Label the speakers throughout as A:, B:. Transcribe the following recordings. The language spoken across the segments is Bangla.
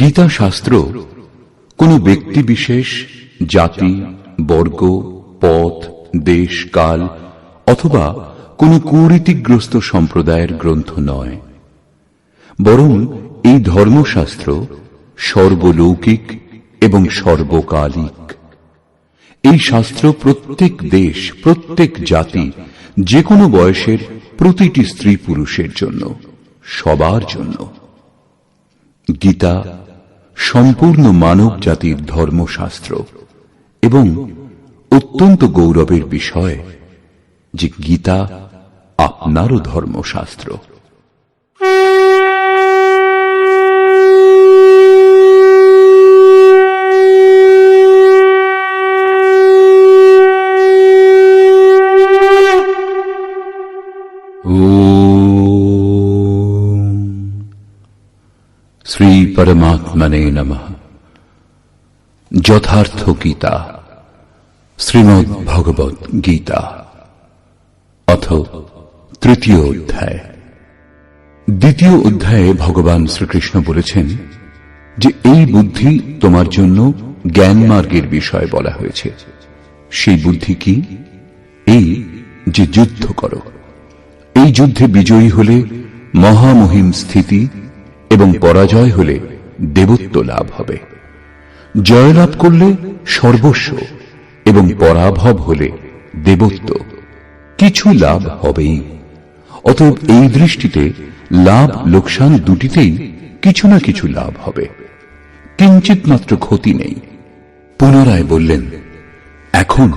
A: গীতা শাস্ত্র কোন ব্যক্তি বিশেষ, জাতি, বর্গ, পথ, দেশ, কাল অথবা কোন কুরীতিগ্রস্ত সম্প্রদায়ের গ্রন্থ নয়, বরং এই ধর্মশাস্ত্র সর্বলৌকিক এবং সর্বকালিক। এই শাস্ত্র প্রত্যেক দেশ, প্রত্যেক জাতি, যে কোনো বয়সের প্রতিটি স্ত্রী পুরুষের জন্য, সবার জন্য। গীতা সম্পূর্ণ মানব জাতির ধর্মশাস্ত্র এবং অত্যন্ত গৌরবের বিষয় যে গীতা আপনারও ধর্মশাস্ত্র। শ্রী পরমাত্মনে নমঃ। যথার্থ গীতা, শ্রীমদ্ ভগবৎ গীতা, অথ তৃতীয় অধ্যায়। দ্বিতীয় অধ্যায়ে ভগবান শ্রীকৃষ্ণ বলেছেন যে এই বুদ্ধি তোমার জন্য জ্ঞান মার্গের বিষয় বলা হয়েছে। সেই বুদ্ধি কি? এই যে যুদ্ধ করো। এই যুদ্ধে বিজয়ী হলে মহামহিম স্থিতি এবং পরাজয় হলে দেবত্ব লাভ হবে। জয়লাভ করলে সর্বস্ব এবং পরাভব হলে দেবত্ব, কিছু লাভ হবেই। অতএব এই দৃষ্টিতে লাভ লোকসান দুটিতেই কিছু না কিছু লাভ হবে, কিঞ্চিত মাত্র ক্ষতি নেই। পুনরায় বললেন, এখন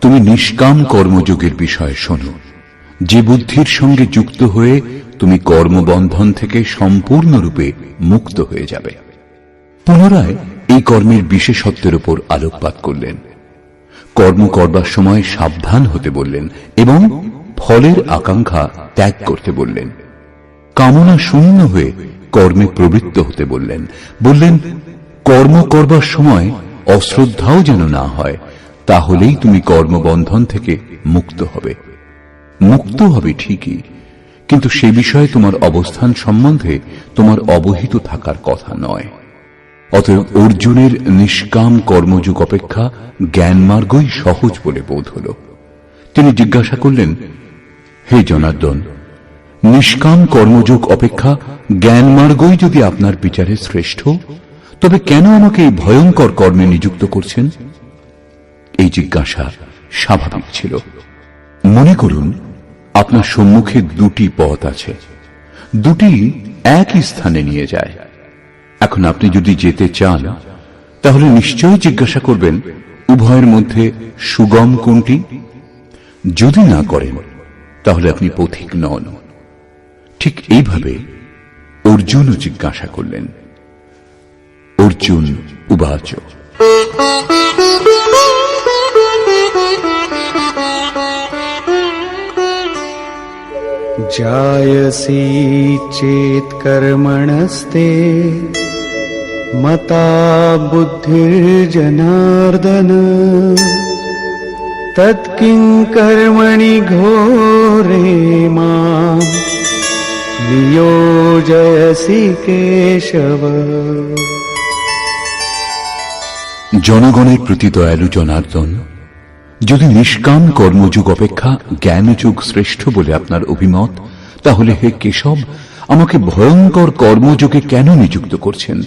A: তুমি নিষ্কাম কর্মযোগের বিষয় শোনো, যে বুদ্ধির সঙ্গে যুক্ত হয়ে তুমি কর্মবন্ধন থেকে সম্পূর্ণরূপে মুক্ত হয়ে যাবে। পুনরায় এই কর্মের বিশেষত্বের উপর আলোকপাত করলেন। কর্ম করবার সময় সাবধান হতে বললেন এবং ফলের আকাঙ্ক্ষা ত্যাগ করতে বললেন। কামনা শূন্য হয়ে কর্মে প্রবৃত্ত হতে বললেন। বললেন, কর্ম করবার সময় অশ্রদ্ধাও যেন না হয়, তাহলেই তুমি কর্মবন্ধন থেকে মুক্ত হবে। মুক্ত হবে ঠিকই, কিন্তু সে বিষয়ে তোমার অবস্থান সম্বন্ধে তোমার অবহিত থাকার কথা নয়। অতএব অর্জুনের নিষ্কাম কর্মযোগ অপেক্ষা জ্ঞান মার্গই সহজ বলে বোধ হল। তিনি জিজ্ঞাসা করলেন, হে জনার্দন, নিষ্কাম কর্মযোগ অপেক্ষা জ্ঞান মার্গই যদি আপনার বিচারে শ্রেষ্ঠ, তবে কেন আমাকে এই ভয়ঙ্কর কর্মে নিযুক্ত করছেন? এই জিজ্ঞাসা স্বাভাবিক ছিল। মনে করুন, আপনার সম্মুখে দুটি পথ আছে, দুটি একই স্থানে নিয়ে যায়। এখন আপনি যদি যেতে চান, তাহলে নিশ্চয়ই জিজ্ঞাসা করবেন উভয়ের মধ্যে সুগম কোনটি। যদি না করেন, তাহলে আপনি পথিক নন। ঠিক এইভাবে অর্জুনও জিজ্ঞাসা করলেন। অর্জুন উবাচ,
B: जायसी चेत् कर्मणस्ते मता बुद्धिर्जनार्दन तत्किं कर्मणि घोरे मां नियोजयसि केशव।
A: জনগণের প্রতি দয়ালু জনার্দন, যদি নিষ্কাম কর্মযোগ অপেক্ষা জ্ঞানযোগ শ্রেষ্ঠ বলে আপনার অভিমত, তাহলে হে কেশব, আমাকে ভয়ঙ্কর কর্মযোগে কেন নিযুক্ত করছেন?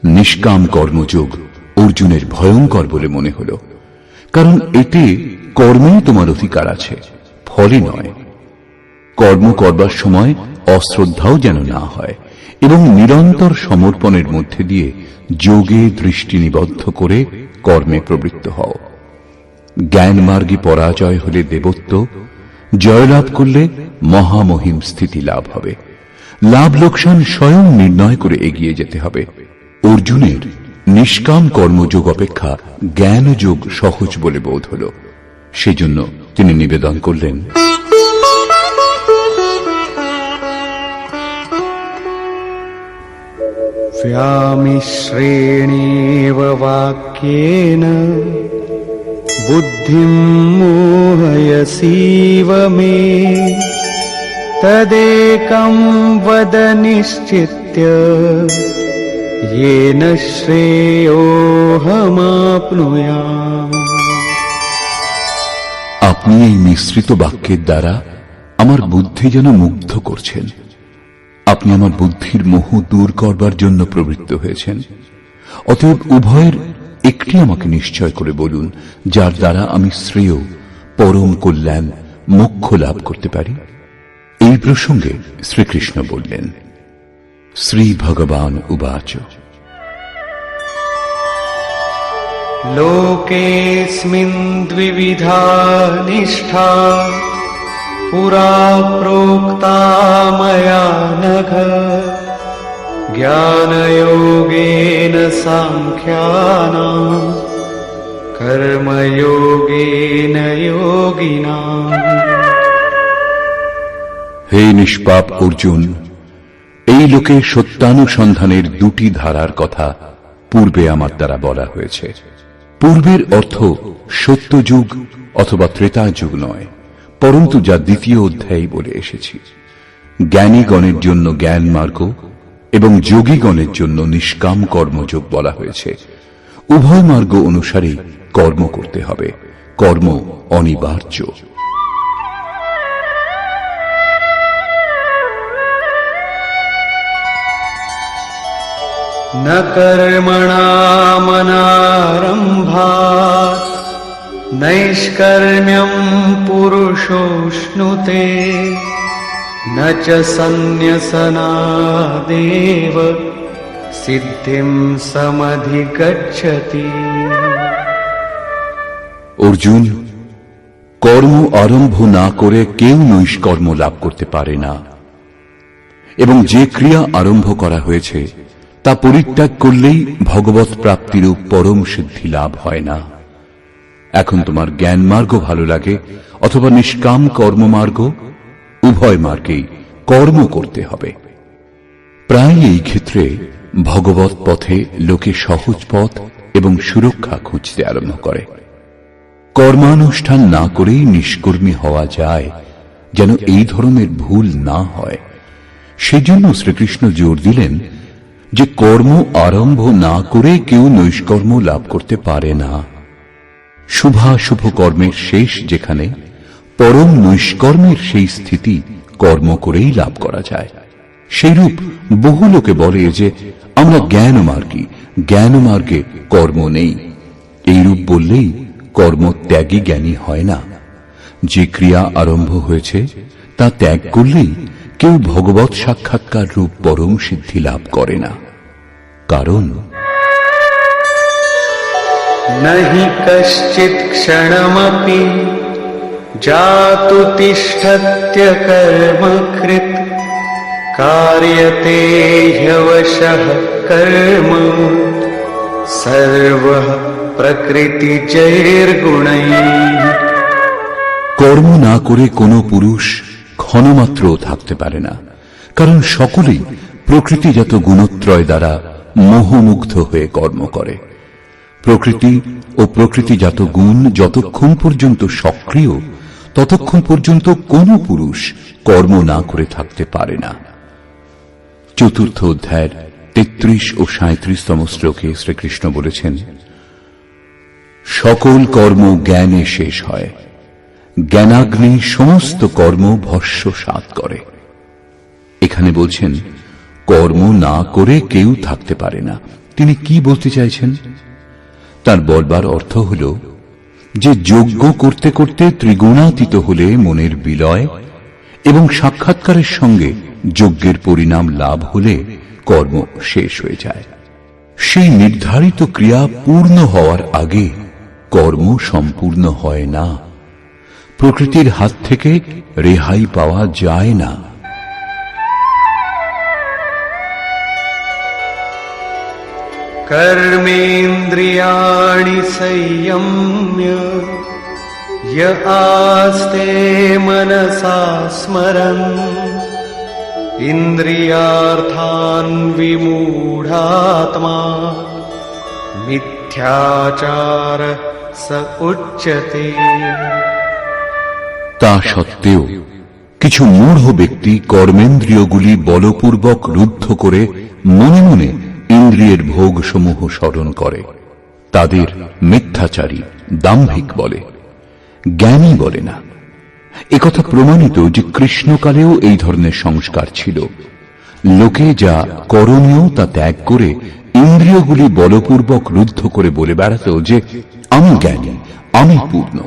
A: নিষ্কাম কর্মযোগ অর্জুনের ভয়ঙ্কর বলে মনে হল, কারণ এতে কর্মেই তোমার অধিকার আছে, ফলে নয়। কর্ম করবার সময় অশ্রদ্ধাও যেন না হয় এবং নিরন্তর সমর্পণের মধ্যে দিয়ে যোগে দৃষ্টি নিবদ্ধ করে কর্মে প্রবৃত্ত হও। জ্ঞান মার্গে পরাজয় হলে দেবত্ব, জয়লাভ করলে মহামহিম স্থিতি লাভ হবে। লাভ লোকসান স্বয়ং নির্ণয় করে এগিয়ে যেতে হবে। অর্জুনের নিষ্কাম কর্মযোগ অপেক্ষা জ্ঞানযোগ সহজ বলে বোধ হল। সেজন্য তিনি নিবেদন করলেন,
B: व्यामिश्रेणेव वाक्येन बुद्धिं मोहयसीव मे तदेकं वद निश्चित्य येन श्रेयोऽहमाप्नुयाम्।
A: আপনি এই মিশ্রিত বাক্যের দ্বারা আমার বুদ্ধি যেন মুগ্ধ করছেন। আপনি আমার বুদ্ধির মোহ দূর করবার জন্য প্রবৃত্ত হয়েছেন। অতএব উভয়ের একটি আমাকে নিশ্চয় করে বলুন, যার দ্বারা আমি শ্রেয়, পরম কল্যাণ, মোক্ষ লাভ করতে পারি। এই প্রসঙ্গে শ্রীকৃষ্ণ বললেন, শ্রী ভগবান উবাচ,
B: लोकेऽस्मिन् द्विविधा निष्ठा पुरा प्रोक्ता मया नघ। ज्ञानयोगेन साङ्ख्यानाम् कर्मयोगेन योगिनाम्।
A: হে নিষ্পাপ অর্জুন, এই লোকে সত্যানুসন্ধানের দুটি ধারার কথা পূর্বে আমার দ্বারা বলা হয়েছে। পূর্বের অর্থ সত্যযুগ অথবা ত্রেতা যুগ নয়, পরন্তু যা দ্বিতীয় অধ্যায়ে বলে এসেছি। জ্ঞানীগণের জন্য জ্ঞান মার্গ এবং যোগীগণের জন্য নিষ্কাম কর্মযোগ বলা হয়েছে। উভয় মার্গ অনুসারে কর্ম করতে হবে, কর্ম অনিবার্য।
B: न कर्मणामनारम्भात् नैष्कर्म्यम् पुरुषोऽश्नुते न च सन्न्यसनादेव सिद्धिम् समधिगच्छति।
A: অর্জুন, কর্ম আরম্ভ না করে কেউ নৈষ্কর্ম লাভ করতে পারে না, এবং যে ক্রিয়া আরম্ভ করা হয়েছে তা পরিত্যাগ করলেই ভগবৎ প্রাপ্তিরূপ পরম সিদ্ধি লাভ হয় না। এখন তোমার জ্ঞান মার্গ ভালো লাগে অথবা নিষ্কাম কর্মমার্গ, উভয় মার্গেই কর্ম করতে হবে। প্রায় এই ক্ষেত্রে ভগবৎ পথে লোকে সহজ পথ এবং সুরক্ষা খুঁজতে আরম্ভ করে। কর্মানুষ্ঠান না করেই নিষ্কর্মী হওয়া যায়, যেন এই ধরনের ভুল না হয়। সেজন্য শ্রীকৃষ্ণ জোর দিলেন যে কর্ম আরম্ভ না করে কেউ নৈষ্কর্ম লাভ করতে পারে না। শুভাশুভ কর্মের শেষ যেখানে, পরম নৈষ্কর্মের সেই স্থিতি কর্ম করেই লাভ করা যায়। সেইরূপ বহু লোকে বলে যে আমরা জ্ঞানমার্গী, জ্ঞানমার্গে কর্ম নেই। এইরূপ বললেই কর্ম ত্যাগী জ্ঞানী হয় না। যে ক্রিয়া আরম্ভ হয়েছে তা ত্যাগ করলেই কেউ ভগবৎ সাক্ষাৎকার রূপ পরম সিদ্ধি লাভ করে না। কারণ
B: नहि कश्चित् क्षणमपि जातु तिष्ठत्य कर्मकृत् कार्यते ह्यवशः कर्म सर्वः प्रकृतिजैर्गुणैः।
A: কর্ম না করে কোনো পুরুষ ক্ষণমাত্রও থাকতে পারে না, কারণ সকলেই প্রকৃতিজাত গুণত্রয় দ্বারা মোহমুগ্ধ হয়ে কর্ম করে। প্রকৃতি ও প্রকৃতিজাত গুণ যতক্ষণ পর্যন্ত সক্রিয়, ততক্ষণ পর্যন্ত কোনো পুরুষ কর্ম না করে থাকতে পারে না। চতুর্থ অধ্যায়ের 33 ও 37তম শ্লোকে শ্রীকৃষ্ণ বলেছেন, সকল কর্ম জ্ঞানে শেষ হয়, জ্ঞানাগ্নি সমস্ত কর্ম ভস্মসাৎ করে। এখানে বলছেন কর্ম না করে কেউ থাকতে পারে না। তিনি কি বলতে চাইছেন? তার বলবার অর্থ হল যে যজ্ঞ করতে করতে ত্রিগুণাতীত হলে মনের বিলয় এবং সাক্ষাৎকারের সঙ্গে যজ্ঞের পরিণাম লাভ হলে কর্ম শেষ হয়ে যায়। সেই নির্ধারিত ক্রিয়া পূর্ণ হওয়ার আগে কর্ম সম্পূর্ণ হয় না। প্রকৃতির হাত থেকে রেহাই পাওয়া যায় না।
B: कर्मेन्द्रियाणि संयम्य य आस्ते मनसा स्मरन् इन्द्रियार्थान् विमूढात्मा मिथ्याचार स उच्यते।
A: তা সত্ত্বেও কিছু মূঢ় ব্যক্তি কর্মেন্দ্রিয়গুলি বলপূর্বক রুদ্ধ করে মনে মনে ইন্দ্রিয়ের ভোগ সমূহ স্মরণ করে তাদের মিথ্যাচারী, দাম্ভিক বলে, জ্ঞানী বলে না। একথা প্রমাণিত যে কৃষ্ণকালেও এই ধরনের সংস্কার ছিল। লোকে যা করণীয় তা ত্যাগ করে ইন্দ্রিয়গুলি বলপূর্বক রুদ্ধ করে বলে বেড়াত যে আমি জ্ঞানী, আমি পূর্ণ।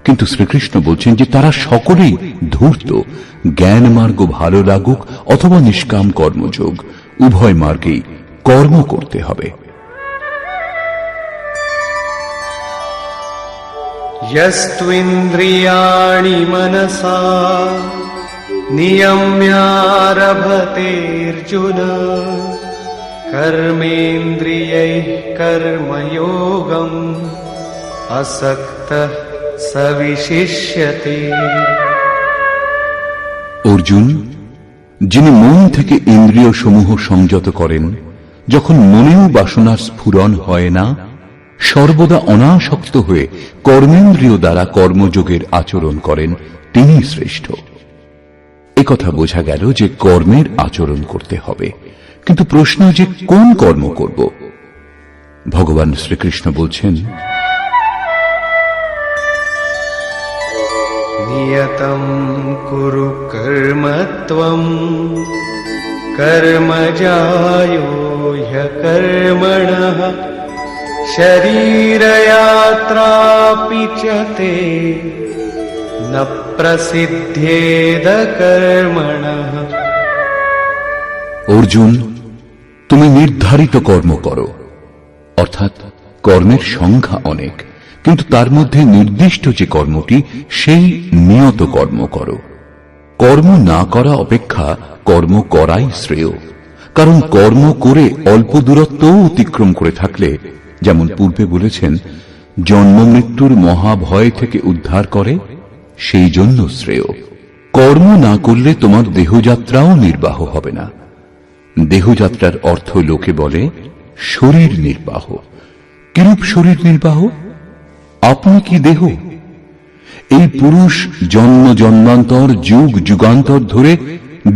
A: কিন্তু শ্রীকৃষ্ণ বলছেন যে তারা সকলেই ধূর্ত। জ্ঞান মার্গ ভালো লাগুক অথবা নিষ্কাম কর্মযোগ, উভয় মার্গেই কর্ম করতে হবে।
B: यस्त्विन्द्रियाणि मनसा नियम्यारभतेऽर्जुन कर्मेन्द्रियैः कर्मयोगम् असक्तः स विशिष्यते।
A: অর্জুন, যিনি মন থেকে ইন্দ্রিয় সমূহ সংযত করেন, যখন মনেও বাসনার স্ফুরণ হয় না, সর্বদা অনাসক্ত হয়ে কর্মেন্দ্রিয় দ্বারা কর্মযোগের আচরণ করেন, তিনি শ্রেষ্ঠ। একথা বোঝা গেল যে কর্মের আচরণ করতে হবে, কিন্তু প্রশ্ন যে কোন কর্ম করব। ভগবান শ্রীকৃষ্ণ বলছেন,
B: নিয়তং কুরু কর্ম ত্বম কর্মজায়ো হ্যকর্মণঃ শরীরয়াত্রাপি চ তে ন প্রসিদ্ধেদ কর্মণঃ।
A: অর্জুন, তুমি নির্ধারিত কর্ম করো, অর্থাৎ কর্মের সংখ্যা অনেক, কিন্তু তার মধ্যে নির্দিষ্ট যে কর্মটি সেই নিয়ত কর্ম করো। কর্ম না করা অপেক্ষা কর্ম করাই শ্রেয়, কারণ কর্ম করে অল্প দূরত্বও অতিক্রম করে থাকলে, যেমন পূর্বে বলেছেন, জন্ম মৃত্যুর মহাভয় থেকে উদ্ধার করে, সেই জন্য শ্রেয়। কর্ম না করলে তোমার দেহযাত্রাও নির্বাহ হবে না। দেহযাত্রার অর্থ লোকে বলে শরীর নির্বাহ। কিরূপ শরীর নির্বাহ? আপনি কি দেহ? এই পুরুষ জন্ম জন্মান্তর যুগ যুগান্তর ধরে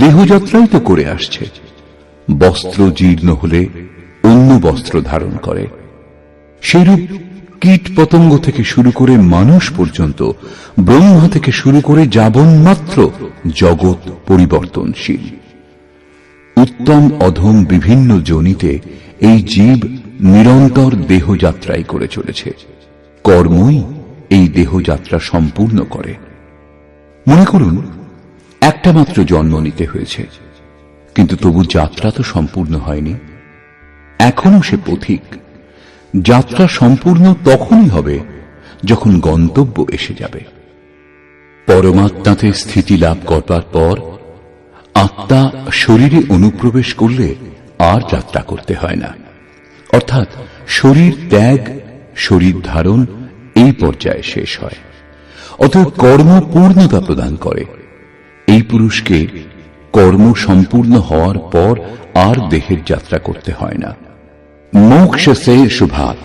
A: দেহযাত্রাই তো করে আসছে। বস্ত্র জীর্ণ হলে অন্য বস্ত্র ধারণ করে। সেইরূপ কীট পতঙ্গ থেকে শুরু করে মানুষ পর্যন্ত, ব্রহ্মা থেকে শুরু করে যাবন্মাত্র জগৎ পরিবর্তনশীল। উত্তম অধম বিভিন্ন যোনিতে এই জীব নিরন্তর দেহযাত্রাই করে চলেছে। কর্মই এই দেহযাত্রা সম্পূর্ণ করে। মনে করুন, একটা মাত্র জন্ম নিতে হয়েছে, কিন্তু তবু যাত্রা তো সম্পূর্ণ হয়নি। এখনো সে পথিক। যাত্রা সম্পূর্ণ তখনই হবে যখন গন্তব্য এসে যাবে। পরমাত্মাতে স্থিতি লাভ করবার পর আত্মা শরীরে অনুপ্রবেশ করলে আর যাত্রা করতে হয় না, অর্থাৎ শরীর ত্যাগ, শরীর ধারণ এই পর্যায়ে শেষ হয়। অতএব কর্ম পূর্ণতা প্রদান করে। এই পুরুষকে কর্ম সম্পূর্ণ হওয়ার পর আর দেহের যাত্রা করতে হয় না। মোক্ষ সে শুভাত।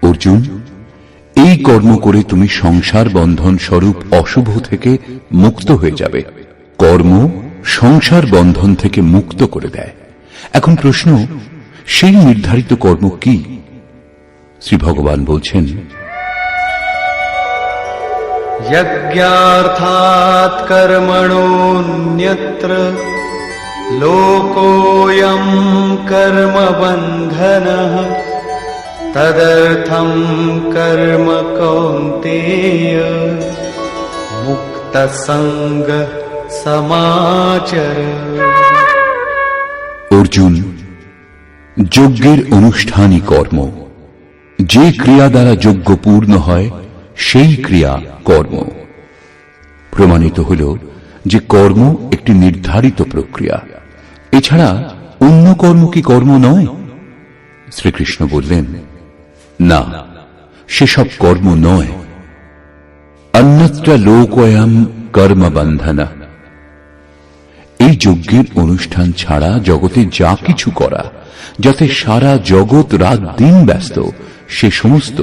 A: অর্জুন, এই কর্ম করে তুমি সংসার বন্ধন স্বরূপ অশুভ থেকে মুক্ত হয়ে যাবে। কর্ম সংসার বন্ধন থেকে মুক্ত করে দেয়। এখন প্রশ্ন, সেই নির্ধারিত কর্ম কি? শ্রী ভগবান বলছেন,
B: যজ্ঞার্থাৎ কর্মণোন্যত্র লোকোয়ং কর্ম বন্ধনঃ তদর্থং কর্ম কৌন্তেয় মুক্ত সঙ্গ সমাচর।
A: অর্জুন, যজ্ঞের অনুষ্ঠানই কর্ম। যে ক্রিয়া দ্বারা যজ্ঞ পূর্ণ হয় সেই ক্রিয়া কর্ম। প্রমাণিত হল যে কর্ম একটি নির্ধারিত প্রক্রিয়া। এছাড়া অন্য কর্ম কি কর্ম নয়? শ্রীকৃষ্ণ বললেন, না, সেসব কর্ম নয়। অন্যত্র লোকোয়ং কর্ম বন্ধন। এই যজ্ঞের অনুষ্ঠান ছাড়া জগতে যা কিছু করা, যাতে সারা জগৎ রাত দিন ব্যস্ত, সে সমস্ত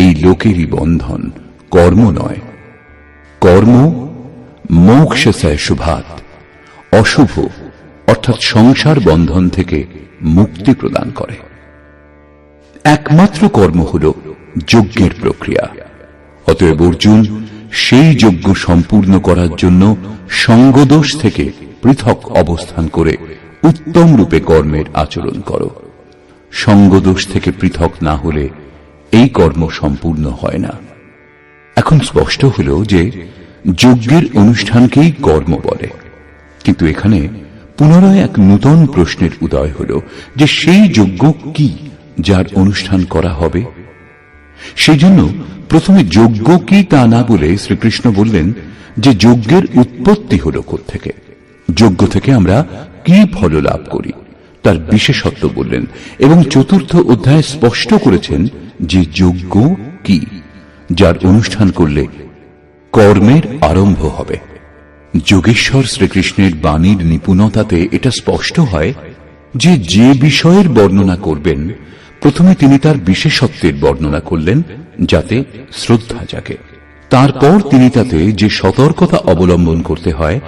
A: এই লোকেরই বন্ধন, কর্ম নয়। কর্ম মোক্ষ সে শুভাত, অশুভ অর্থাৎ সংসার বন্ধন থেকে মুক্তি প্রদান করে। একমাত্র কর্ম হল যজ্ঞের প্রক্রিয়া। অতএব অর্জুন, সেই যজ্ঞ সম্পূর্ণ করার জন্য সঙ্গদোষ থেকে পৃথক অবস্থান করে উত্তম রূপে কর্মের আচরণ করো। সঙ্গদোষ থেকে পৃথক না হলে এই কর্ম সম্পূর্ণ হয় না। এখন স্পষ্ট হল যে যজ্ঞের অনুষ্ঠানকেই কর্ম বলে, কিন্তু এখানে পুনরায় এক নূতন প্রশ্নের উদয় হল যে সেই যজ্ঞ কি যার অনুষ্ঠান করা হবে। সেই জন্য প্রথমে যজ্ঞ কি তা না বলে শ্রীকৃষ্ণ বললেন যে যজ্ঞের উৎপত্তি হল কোত্থেকে, যজ্ঞ থেকে আমরা কি ফল লাভ করি তার বিশেষত্ব বললেন, এবং চতুর্থ অধ্যায়ে স্পষ্ট করেছেন যে যজ্ঞ কি যার অনুষ্ঠান করলে কর্মের আরম্ভ হবে। যোগেশ্বর শ্রীকৃষ্ণের বাণীর নিপুণতাতে এটা স্পষ্ট হয় যে যে বিষয়ের বর্ণনা করবেন প্রথমে তিনি তার বিশেষত্বের বর্ণনা করলেন যাতে শ্রদ্ধা জাগে। তারপর তিনি তাতে যে সতর্কতা অবলম্বন করতে হয়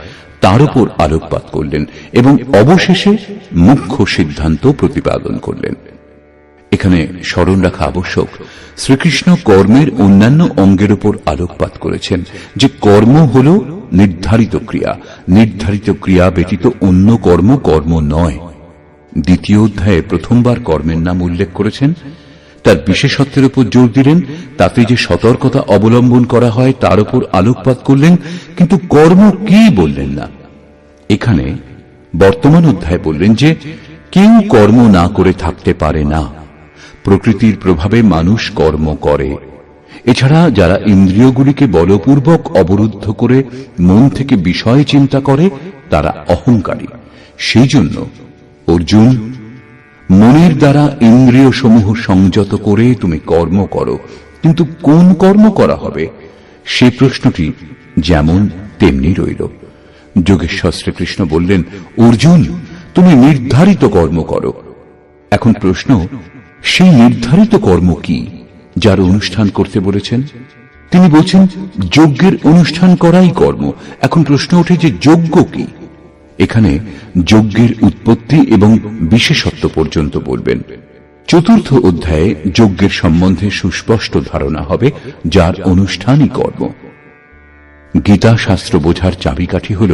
A: তার উপর আলোকপাত করলেন এবং অবশেষে মুখ্য সিদ্ধান্ত প্রতিপাদন করলেন। এখানে স্মরণ রাখা আবশ্যক, শ্রীকৃষ্ণ কর্মের অন্যান্য অঙ্গের উপর আলোকপাত করেছেন যে কর্ম হল নির্ধারিত ক্রিয়া, নির্ধারিত ক্রিয়া ব্যতীত অন্য কর্ম কর্ম নয়। দ্বিতীয় অধ্যায়ে প্রথমবার কর্মের নাম উল্লেখ করেছেন, তার বিশেষত্বের উপর জোর দিলেন, তাতে যে সতর্কতা অবলম্বন করা হয় তার উপর আলোকপাত করলেন, কিন্তু কর্ম কি বললেন না। এখানে বর্তমান অধ্যায়ে বললেন যে কেউ কর্ম না করে থাকতে পারে না। প্রকৃতির প্রভাবে মানুষ কর্ম করে। এছাড়া যারা ইন্দ্রিয়গুলিকে বলপূর্বক অবরুদ্ধ করে মন থেকে বিষয় চিন্তা করে তারা অহংকারী। সেই জন্য অর্জুন, মনের দ্বারা ইন্দ্রিয় সমূহ সংযত করে তুমি কর্ম করো, কিন্তু কোন কর্ম করা হবে সে প্রশ্নটি যেমন তেমনি রইল। যোগেশ্বর শ্রীকৃষ্ণ বললেন, অর্জুন তুমি নির্ধারিত কর্ম করো। এখন প্রশ্ন, সেই নির্ধারিত কর্ম কি যার অনুষ্ঠান করতে বলেছেন? তিনি বলছেন যজ্ঞের অনুষ্ঠান করাই কর্ম। এখন প্রশ্ন ওঠে যে যজ্ঞ কি? এখানে যজ্ঞের উৎপত্তি এবং বিশেষত্ব পর্যন্ত বলবেন। চতুর্থ অধ্যায়ে যজ্ঞের সম্বন্ধে সুস্পষ্ট ধারণা হবে যার অনুষ্ঠানই কর্ম। গীতা শাস্ত্র বোঝার চাবিকাঠি হল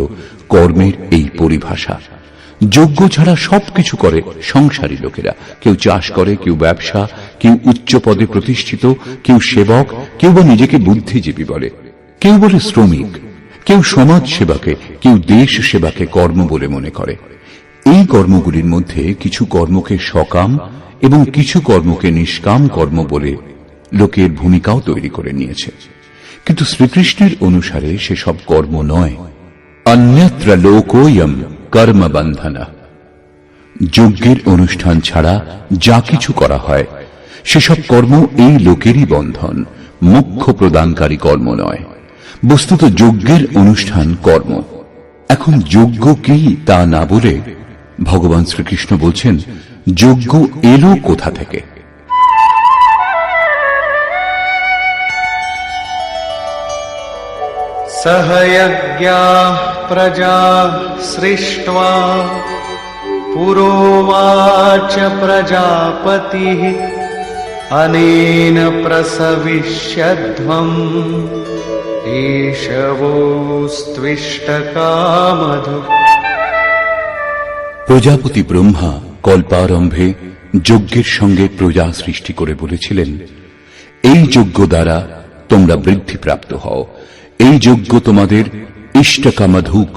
A: কর্মের এই পরিভাষা। যজ্ঞ ছাড়া সবকিছু করে সংসারী লোকেরা। কেউ চাষ করে, কেউ ব্যবসা, কেউ উচ্চ পদে প্রতিষ্ঠিত, কেউ সেবক, কেউ বা নিজেকে বুদ্ধিজীবী বলে, কেউ বলে শ্রমিক, কেউ সমাজ সেবাকে, কেউ দেশ সেবাকে কর্ম বলে মনে করে। এই কর্মগুলির মধ্যে কিছু কর্মকে সকাম এবং কিছু কর্মকে নিষ্কাম কর্ম বলে লোকের ভূমিকাও তৈরি করে নিয়েছে, কিন্তু শ্রীকৃষ্ণের অনুসারে সেসব কর্ম নয়। অন্যত্র লোকোয়ম কর্ম বন্ধনা। যজ্ঞের অনুষ্ঠান ছাড়া যা কিছু করা হয় সেসব কর্ম এই লোকেরই বন্ধন, মুখ্য প্রদানকারী কর্ম নয়। বস্তুত যজ্ঞের অনুষ্ঠান কর্ম। এখন যজ্ঞ কি তা না বলে ভগবান শ্রীকৃষ্ণ বলছেন যজ্ঞ এলো কোথা থেকে।
B: सहयज्ञाः प्रजा सृष्ट्वा पुरोवाच प्रजापतिः अनेन प्रसविष्यध्वम् एषवोस्त्विष्टकामधु।
A: প্রজাপতি ব্রহ্মা কল্পারম্ভে যজ্ঞের সঙ্গে প্রজা সৃষ্টি করে বলেছিলেন, এই যজ্ঞ দ্বারা তোমরা বৃদ্ধিপ্রাপ্ত হও। এই যজ্ঞ তোমাদের ইষ্টকামধুক,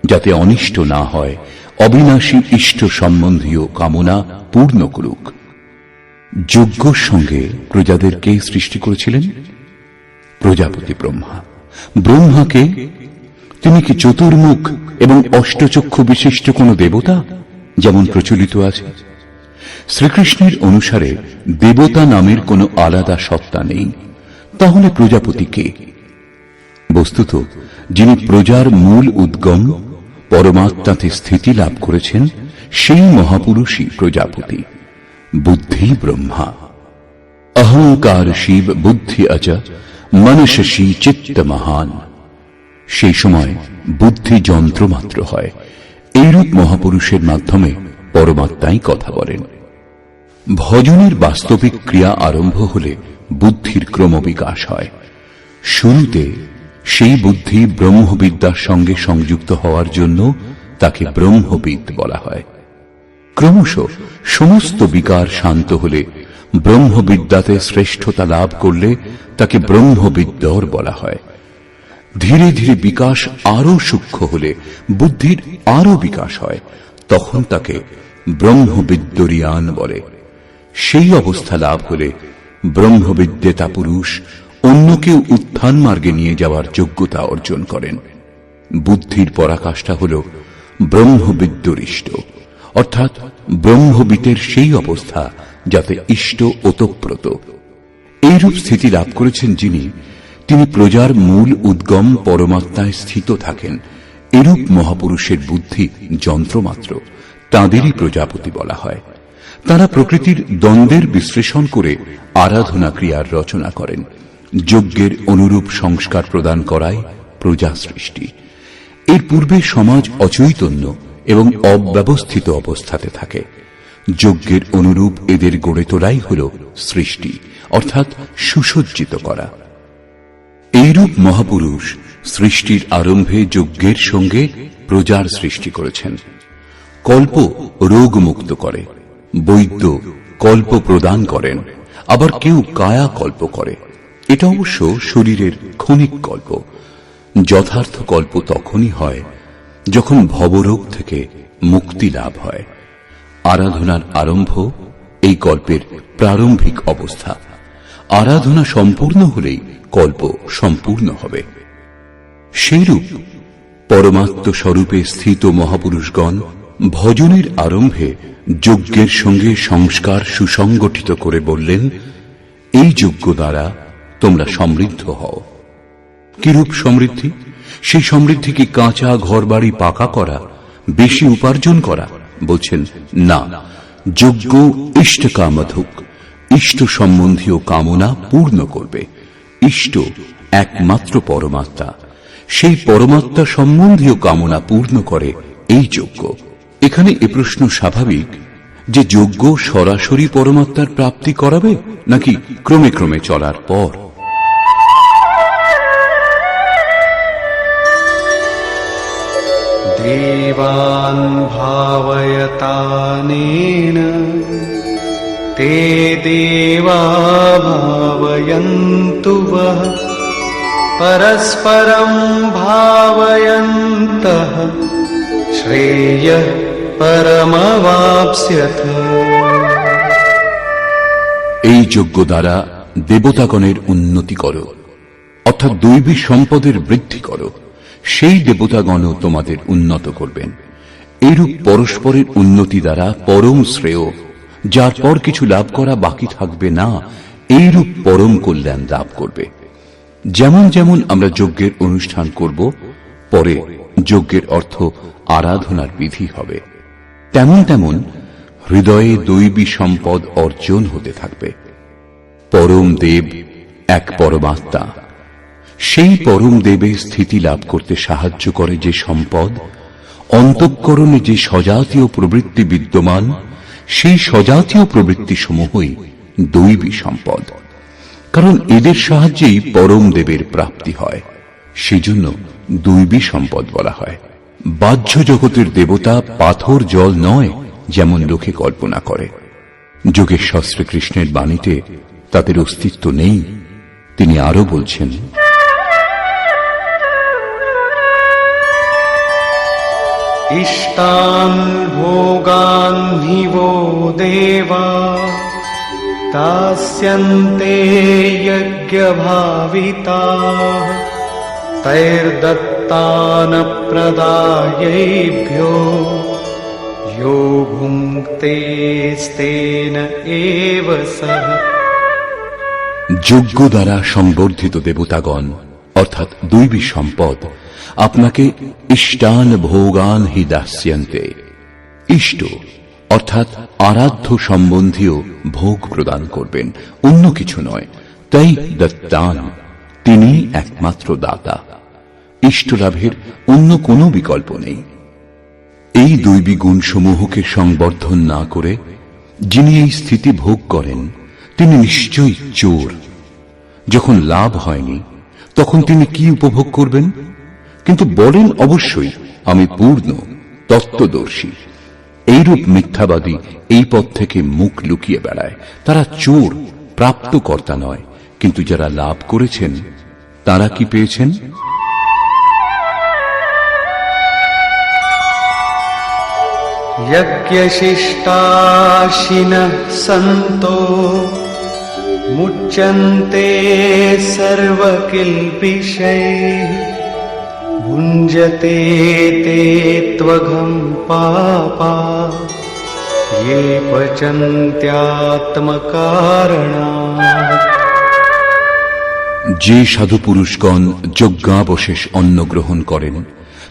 A: যাতে অনিষ্ট না হয়, অবিনাশী ইষ্ট সম্বন্ধীয় কামনা পূর্ণ করুক। যজ্ঞর সঙ্গে প্রজাদেরকে সৃষ্টি করেছিলেন প্রজাপতি ব্রহ্মা। ব্রহ্মাকে, তিনি কি চতুর্মুখ এবং অষ্টচক্ষু বিশিষ্ট কোন দেবতা যেমন প্রচলিত আছে? শ্রীকৃষ্ণের অনুসারে দেবতা নামের কোন আলাদা সত্তা নেই। তাহলে প্রজাপতি কে? বস্তুত যিনি প্রজার মূল উদ্গম, পরমাত্মাতে স্থিতি লাভ করেছেন, সেই মহাপুরুষই প্রজাপতি। বুদ্ধি ব্রহ্মা। অহংকার শিব বুদ্ধি অজ মনসী চিত্ত মহান। সেই সময় বুদ্ধি যন্ত্র মাত্র হয়। এইরূপ মহাপুরুষের মাধ্যমে পরমাত্মাই কথা বলেন। ভজনের বাস্তবিক ক্রিয়া আরম্ভ হলে বুদ্ধির ক্রমবিকাশ হয়। শুরুতে সেই বুদ্ধি ব্রহ্মবিদ্যার সঙ্গে সংযুক্ত হওয়ার জন্য তাকে ব্রহ্মবিদ বলা হয়। ক্রমশ সমস্ত বিকার শান্ত হলে, ব্রহ্মবিদ্যাতে শ্রেষ্ঠতা লাভ করলে তাকে ব্রহ্মবিদ্যর বলা হয়। ধীরে ধীরে বিকাশ আরো সূক্ষ্ম হলে, বুদ্ধির আরো বিকাশ হয়, তখন তাকে ব্রহ্মবিদ্যরিয়ান বলে। সেই অবস্থা লাভ হলে ব্রহ্মবিদ্যেতা পুরুষ অন্যকে উত্থান মার্গে নিয়ে যাওয়ার যোগ্যতা অর্জন করেন। বুদ্ধির পরাকাষ্ঠা হল ব্রহ্মবিদ্যরিষ্ট, অর্থাৎ ব্রহ্মবিদের সেই অবস্থা যাতে ইষ্ট ওতপ্রোত। এইরূপ স্থিতি লাভ করেছেন যিনি, তিনি প্রজার মূল উদ্গম পরমাত্মায় স্থিত থাকেন। এরূপ মহাপুরুষের বুদ্ধি যন্ত্রমাত্র, তাঁদেরই প্রজাপতি বলা হয়। তারা প্রকৃতির দ্বন্দ্বের বিশ্লেষণ করে আরাধনা ক্রিয়ার রচনা করেন। যজ্ঞের অনুরূপ সংস্কার প্রদান করাই প্রজা সৃষ্টি। এর পূর্বে সমাজ অচৈতন্য এবং অব্যবস্থিত অবস্থাতে থাকে। যজ্ঞের অনুরূপ এদের গড়ে তোলাই হল সৃষ্টি, অর্থাৎ সুসজ্জিত করা। এইরূপ মহাপুরুষ সৃষ্টির আরম্ভে যজ্ঞের সঙ্গে প্রজার সৃষ্টি করেছেন। কল্প রোগ মুক্ত করে, বৈদ্য কল্প প্রদান করেন, আবার কেউ কায়া কল্প করে। এটা অবশ্য শরীরের ক্ষণিক কল্প। যথার্থ কল্প তখনই হয় যখন ভবরোগ থেকে মুক্তি লাভ হয়। আরাধনার আরম্ভ এই কল্পের প্রারম্ভিক অবস্থা। আরাধনা সম্পূর্ণ হলেই কল্প সম্পূর্ণ হবে। সেইরূপ পরমাত্ম স্বরূপে স্থিত মহাপুরুষগণ ভজনের আরম্ভে যজ্ঞের সঙ্গে সংস্কার সুসংগঠিত করে বললেন, এই যজ্ঞ দ্বারা তোমরা সমৃদ্ধ হও। কিরূপ সমৃদ্ধি? সেই সমৃদ্ধি কি কাঁচা ঘরবাড়ি পাকা করা, বেশি উপার্জন করা? বলছেন না, যজ্ঞ ইষ্ট কামধুক, ইষ্ট সম্বন্ধীয় কামনা পূর্ণ করবে। ইষ্ট একমাত্র পরমাত্মা, সেই পরমাত্মা সম্বন্ধীয় কামনা পূর্ণ করে এই যজ্ঞ। এখানে এ প্রশ্ন স্বাভাবিক যে যজ্ঞ সরাসরি পরমাত্মার প্রাপ্তি করাবে নাকি ক্রমে ক্রমে চলার পর?
B: দেবান ভাবয়তানেন তে দেবা ভাবয়ন্তু বহ পরস্পরম ভাবয়ন্তঃ শ্রেয়ঃ পরমবাপ্স্যথ।
A: এই যজ্ঞ দ্বারা দেবতাগণের উন্নতি করো, অর্থাৎ দৈবী সম্পদের বৃদ্ধি করো। সেই দেবতাগণও তোমাদের উন্নত করবেন। এইরূপ পরস্পরের উন্নতি দ্বারা পরম শ্রেয়, যার পর কিছু লাভ করা বাকি থাকবে না, এইরূপ পরম কল্যাণ লাভ করবে। যেমন যেমন আমরা যজ্ঞের অনুষ্ঠান করব, পরে যজ্ঞের অর্থ আরাধনার বিধি হবে, তেমন তেমন হৃদয়ে দৈবী সম্পদ অর্জন হতে থাকবে। পরম দেব এক পরমাত্মা। সেই পরম দেবে স্থিতি লাভ করতে সাহায্য করে যে সম্পদ, অন্তঃকরণে যে সজাতীয় প্রবৃত্তি বিদ্যমান, সেই সজাতীয় প্রবৃত্তি সমূহই দৈবী সম্পদ। কারণ এদের সাহায্যেই পরম দেবের প্রাপ্তি হয়, সেজন্য দৈবী সম্পদ বলা হয়। বাহ্য জগতের দেবতা পাথর জল নয়, যেমন লোকে কল্পনা করে। যোগেশ্বর শ্রীকৃষ্ণের বাণীতে তাদের অস্তিত্ব নেই। তিনি আরো বলছেন,
B: ইষ্টান ভোগান হিবো দেবা দাস্যন্তে যজ্ঞভাবিতাঃ তৈর্দত্তান প্রদায়েভ্যো यो ভুঙ্ক্তেস্তেন এব সঃ।
A: যজ্ঞ দ্বারা সংবর্ধিত দেবতাগণ অর্থাৎ দৈবী সম্পদ আপনাকে ইষ্টান ভোগান হি দাস্যন্তে, ইষ্ট অর্থাৎ আরাধ্য সম্বন্ধীয় ভোগ প্রদান করবেন, অন্য কিছু নয়। তাই দত্তান, তিনি একমাত্র দাতা। ইষ্ট লাভের অন্য কোনো বিকল্প নেই। এই দৈবী গুণসমূহকে সংবর্ধন না করে যিনি এই স্থিতি ভোগ করেন তিনি নিশ্চয়ই চোর। যখন লাভ হয়নি তখন তিনি কি উপভোগ করবেন? কিন্তু বলেন অবশ্যই আমি পূর্ণ তত্ত্বদর্শী। এইরূপ মিথ্যাবাদী এই পথ থেকে মুখ লুকিয়ে বেড়ায়। তারা চোর, প্রাপ্তকর্তা নয়। কিন্তু যারা লাভ করেছেন তারা কি পেয়েছেন?
B: यज्ञशिष्टाशिनः सन्तो मुच्यन्ते सर्वकिल्बिषैः भुञ्जते ते त्वघं पापा ये पचन्त्यात्मकारणात्।
A: যে সাধু পুরুষগণ যজ্ঞাবশেষ অন্ন গ্রহণ করেন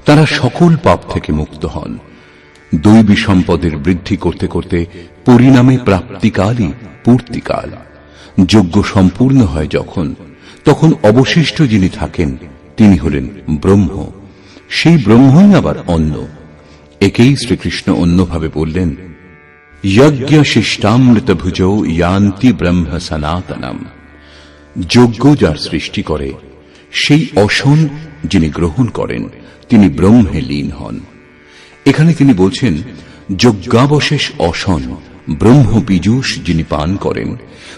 A: তারা সকল পাপ থেকে মুক্ত হন। দৈবী সম্পদের বৃদ্ধি করতে করতে পরিণামে প্রাপ্তিকালই পূর্তিকাল। যজ্ঞ সম্পূর্ণ হয় যখন, তখন অবশিষ্ট যিনি থাকেন তিনি হলেন ব্রহ্ম। সেই ব্রহ্মই আবার অন্ন। একেই শ্রীকৃষ্ণ অন্যভাবে বললেন, যজ্ঞ শিষ্টামৃত ভুজো ইয়ান্তি ব্রহ্ম সনাতনম। যজ্ঞ যার সৃষ্টি করে সেই অসন যিনি গ্রহণ করেন তিনি ব্রহ্মে লীন হন। এখানে তিনি বলছেন যজ্ঞাবশেষ অসন ব্রহ্ম পীযূষ যিনি পান করেন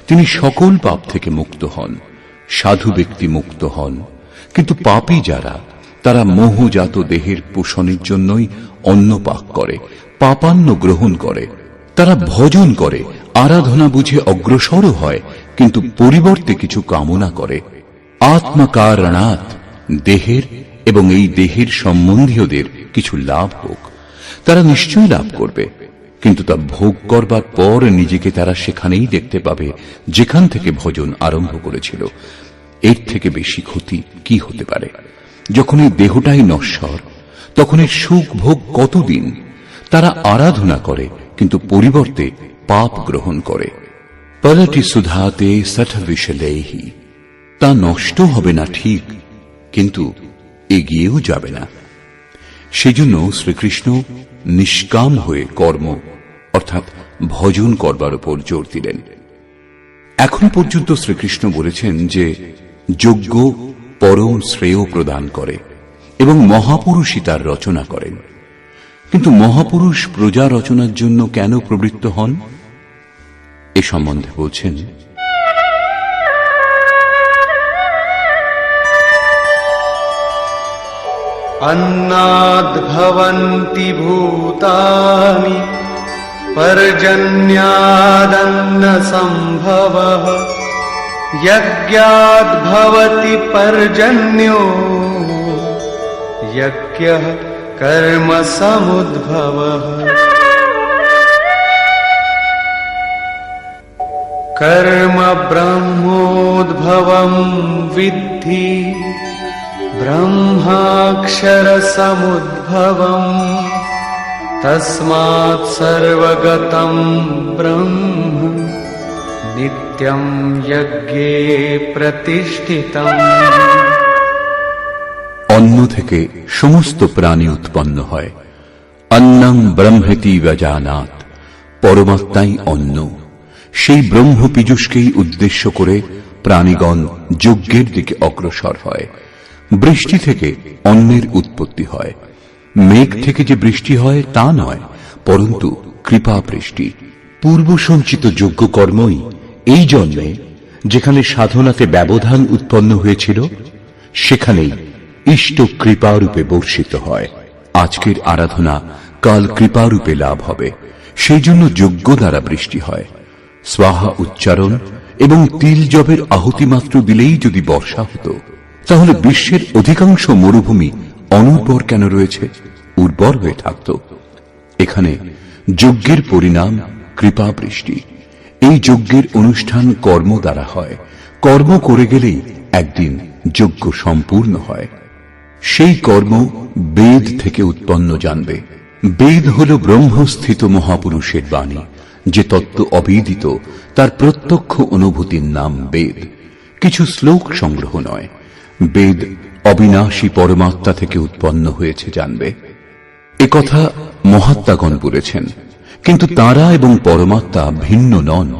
A: তিনি সকল পাপ থেকে মুক্ত হন। সাধু ব্যক্তি মুক্ত হন, কিন্তু পাপী যারা তারা মোহজাত দেহের পোষণের জন্যই অন্ন পাক করে, পাপান্ন গ্রহণ করে। তারা ভজন করে, আরাধনা বুঝে অগ্রসরও হয়, কিন্তু পরিবর্তে কিছু কামনা করে। আত্মকারণাৎ দেহের এবং এই দেহের সম্বন্ধীয়দের কিছু লাভ হোক, তারা নিশ্চয়ই লাভ করবে, কিন্তু তা ভোগ করবার পর নিজেকে তারা সেখানেই দেখতে পাবে যেখান থেকে ভজন আরম্ভ করেছিল। এর থেকে বেশি ক্ষতি কি হতে পারে? যখন এই দেহটাই নশ্বর তখন এর সুখ ভোগ কতদিন? তারা আরাধনা করে কিন্তু পরিবর্তে পাপ গ্রহণ করে। পলটি সুধাতে সঠ বিশলেহি, তা নষ্ট হবে না ঠিক, কিন্তু এগিয়েও যাবে না। সেজন্য শ্রীকৃষ্ণ নিষ্কাম হয়ে কর্ম অর্থাৎ ভজন করবার উপর জোর দিলেন। এখন পর্যন্ত শ্রীকৃষ্ণ বলেছেন যে যজ্ঞ পরম শ্রেয় প্রদান করে এবং মহাপুরুষই তার রচনা করেন। কিন্তু মহাপুরুষ প্রজা রচনার জন্য কেন প্রবৃত্ত হন এ সম্বন্ধে বলছেন,
B: अन्नाद्भवन्ति भूतानि पर्जन्यादन्नसम्भवः यज्ञाद्भवति पर्जन्यो यज्ञः कर्म समुद्भवः। कर्म ब्रह्मोद्भवं विद्धि ब्रह्माक्षरसमुद्भवम् तस्मात् सर्वगतं ब्रह्म नित्यं यज्ञे प्रतिष्ठितम्।
A: অন্ন থেকে সমস্ত প্রাণী উৎপন্ন হয়। অন্নং ব্রহ্মেতি ব্যজানাৎ, পরমাত্মাই অন্ন। সেই ব্রহ্ম পীযূষকেই উদ্দেশ্য করে প্রাণীগণ যজ্ঞের দিকে অগ্রসর হয়। বৃষ্টি থেকে অন্নের উৎপত্তি হয়। মেঘ থেকে যে বৃষ্টি হয় তা নয়, পরন্তু কৃপা বৃষ্টি। পূর্ব সঞ্চিত যজ্ঞ কর্মই এই জন্মে যেখানে সাধনাতে ব্যবধান উৎপন্ন হয়েছিল সেখানেই ইষ্ট কৃপারূপে বর্ষিত হয়। আজকের আরাধনা কাল কৃপারূপে লাভ হবে, সেই জন্য যজ্ঞ দ্বারা বৃষ্টি হয়। স্বাহা উচ্চারণ এবং তিল জবের আহুতি মাত্র দিলেই যদি বর্ষা হতো, তাহলে বিশ্বের অধিকাংশ মরুভূমি অনুর্বর কেন রয়েছে? উর্বর হয়ে থাকত। এখানে যজ্ঞের পরিণাম কৃপা বৃষ্টি। এই যজ্ঞের অনুষ্ঠান কর্ম দ্বারা হয়। কর্ম করে গেলেই একদিন যজ্ঞ সম্পূর্ণ হয়। সেই কর্ম বেদ থেকে উৎপন্ন জানবে। বেদ হল ব্রহ্মস্থিত মহাপুরুষের বাণী। যে তত্ত্ব অবিদিত তার প্রত্যক্ষ অনুভূতির নাম বেদ, কিছু শ্লোক সংগ্রহ নয়। বেদ অবিনাশী পরমাত্মা থেকে উৎপন্ন হয়েছে জানবে। একথা মহাত্মাগণ বলেছেন, কিন্তু তারা এবং পরমাত্মা ভিন্ন নন।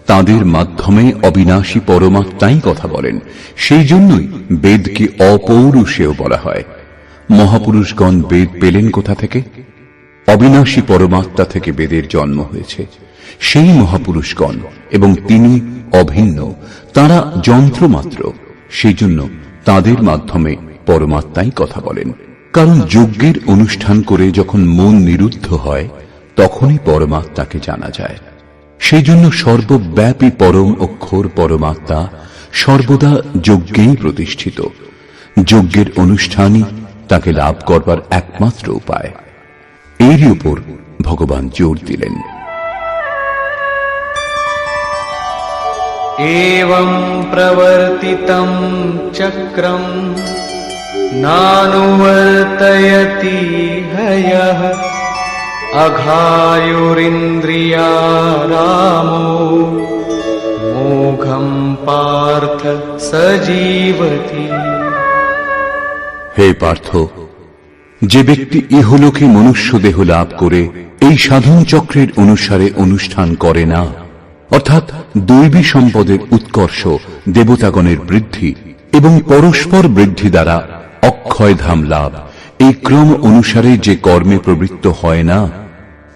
A: তাদের মাধ্যমে অবিনাশী পরমাত্মাই কথা বলেন। সেই জন্যই বেদকে অপৌরুষেয় বলা হয়। মহাপুরুষগণ বেদ পেলেন কোথা থেকে? অবিনাশী পরমাত্মা থেকে বেদের জন্ম হয়েছে। সেই মহাপুরুষগণ, এবং তিনি অভিন্ন, তারা যন্ত্রমাত্র। সেই জন্য তাদের মাধ্যমে পরমাত্মাই কথা বলেন। কারণ যজ্ঞের অনুষ্ঠান করে যখন মন নিরুদ্ধ হয়, তখনই পরমাত্মাকে জানা যায়। সেই জন্য সর্বব্যাপী পরম অক্ষর পরমাত্মা সর্বদা যজ্ঞেই প্রতিষ্ঠিত। যজ্ঞের অনুষ্ঠানই তাকে লাভ করবার একমাত্র উপায়। এরই উপর ভগবান জোর দিলেন।
B: एवं प्रवर्तितं चक्रं नानुवर्तयति हयः अघायुरिन्द्रियारामो मोघं पार्थ सजीवति।
A: হে পার্থ, যে ব্যক্তি ইহলোকে মনুষ্য দেহ লাভ করে এই সাধন চক্রের অনুসারে অনুষ্ঠান করে না, অর্থাৎ দৈবী সম্পদের উৎকর্ষ, দেবতাগণের বৃদ্ধি এবং পরস্পর বৃদ্ধি দ্বারা অক্ষয় ধাম লাভ, এই ক্রম অনুসারে যে কর্মে প্রবৃত্ত হয় না,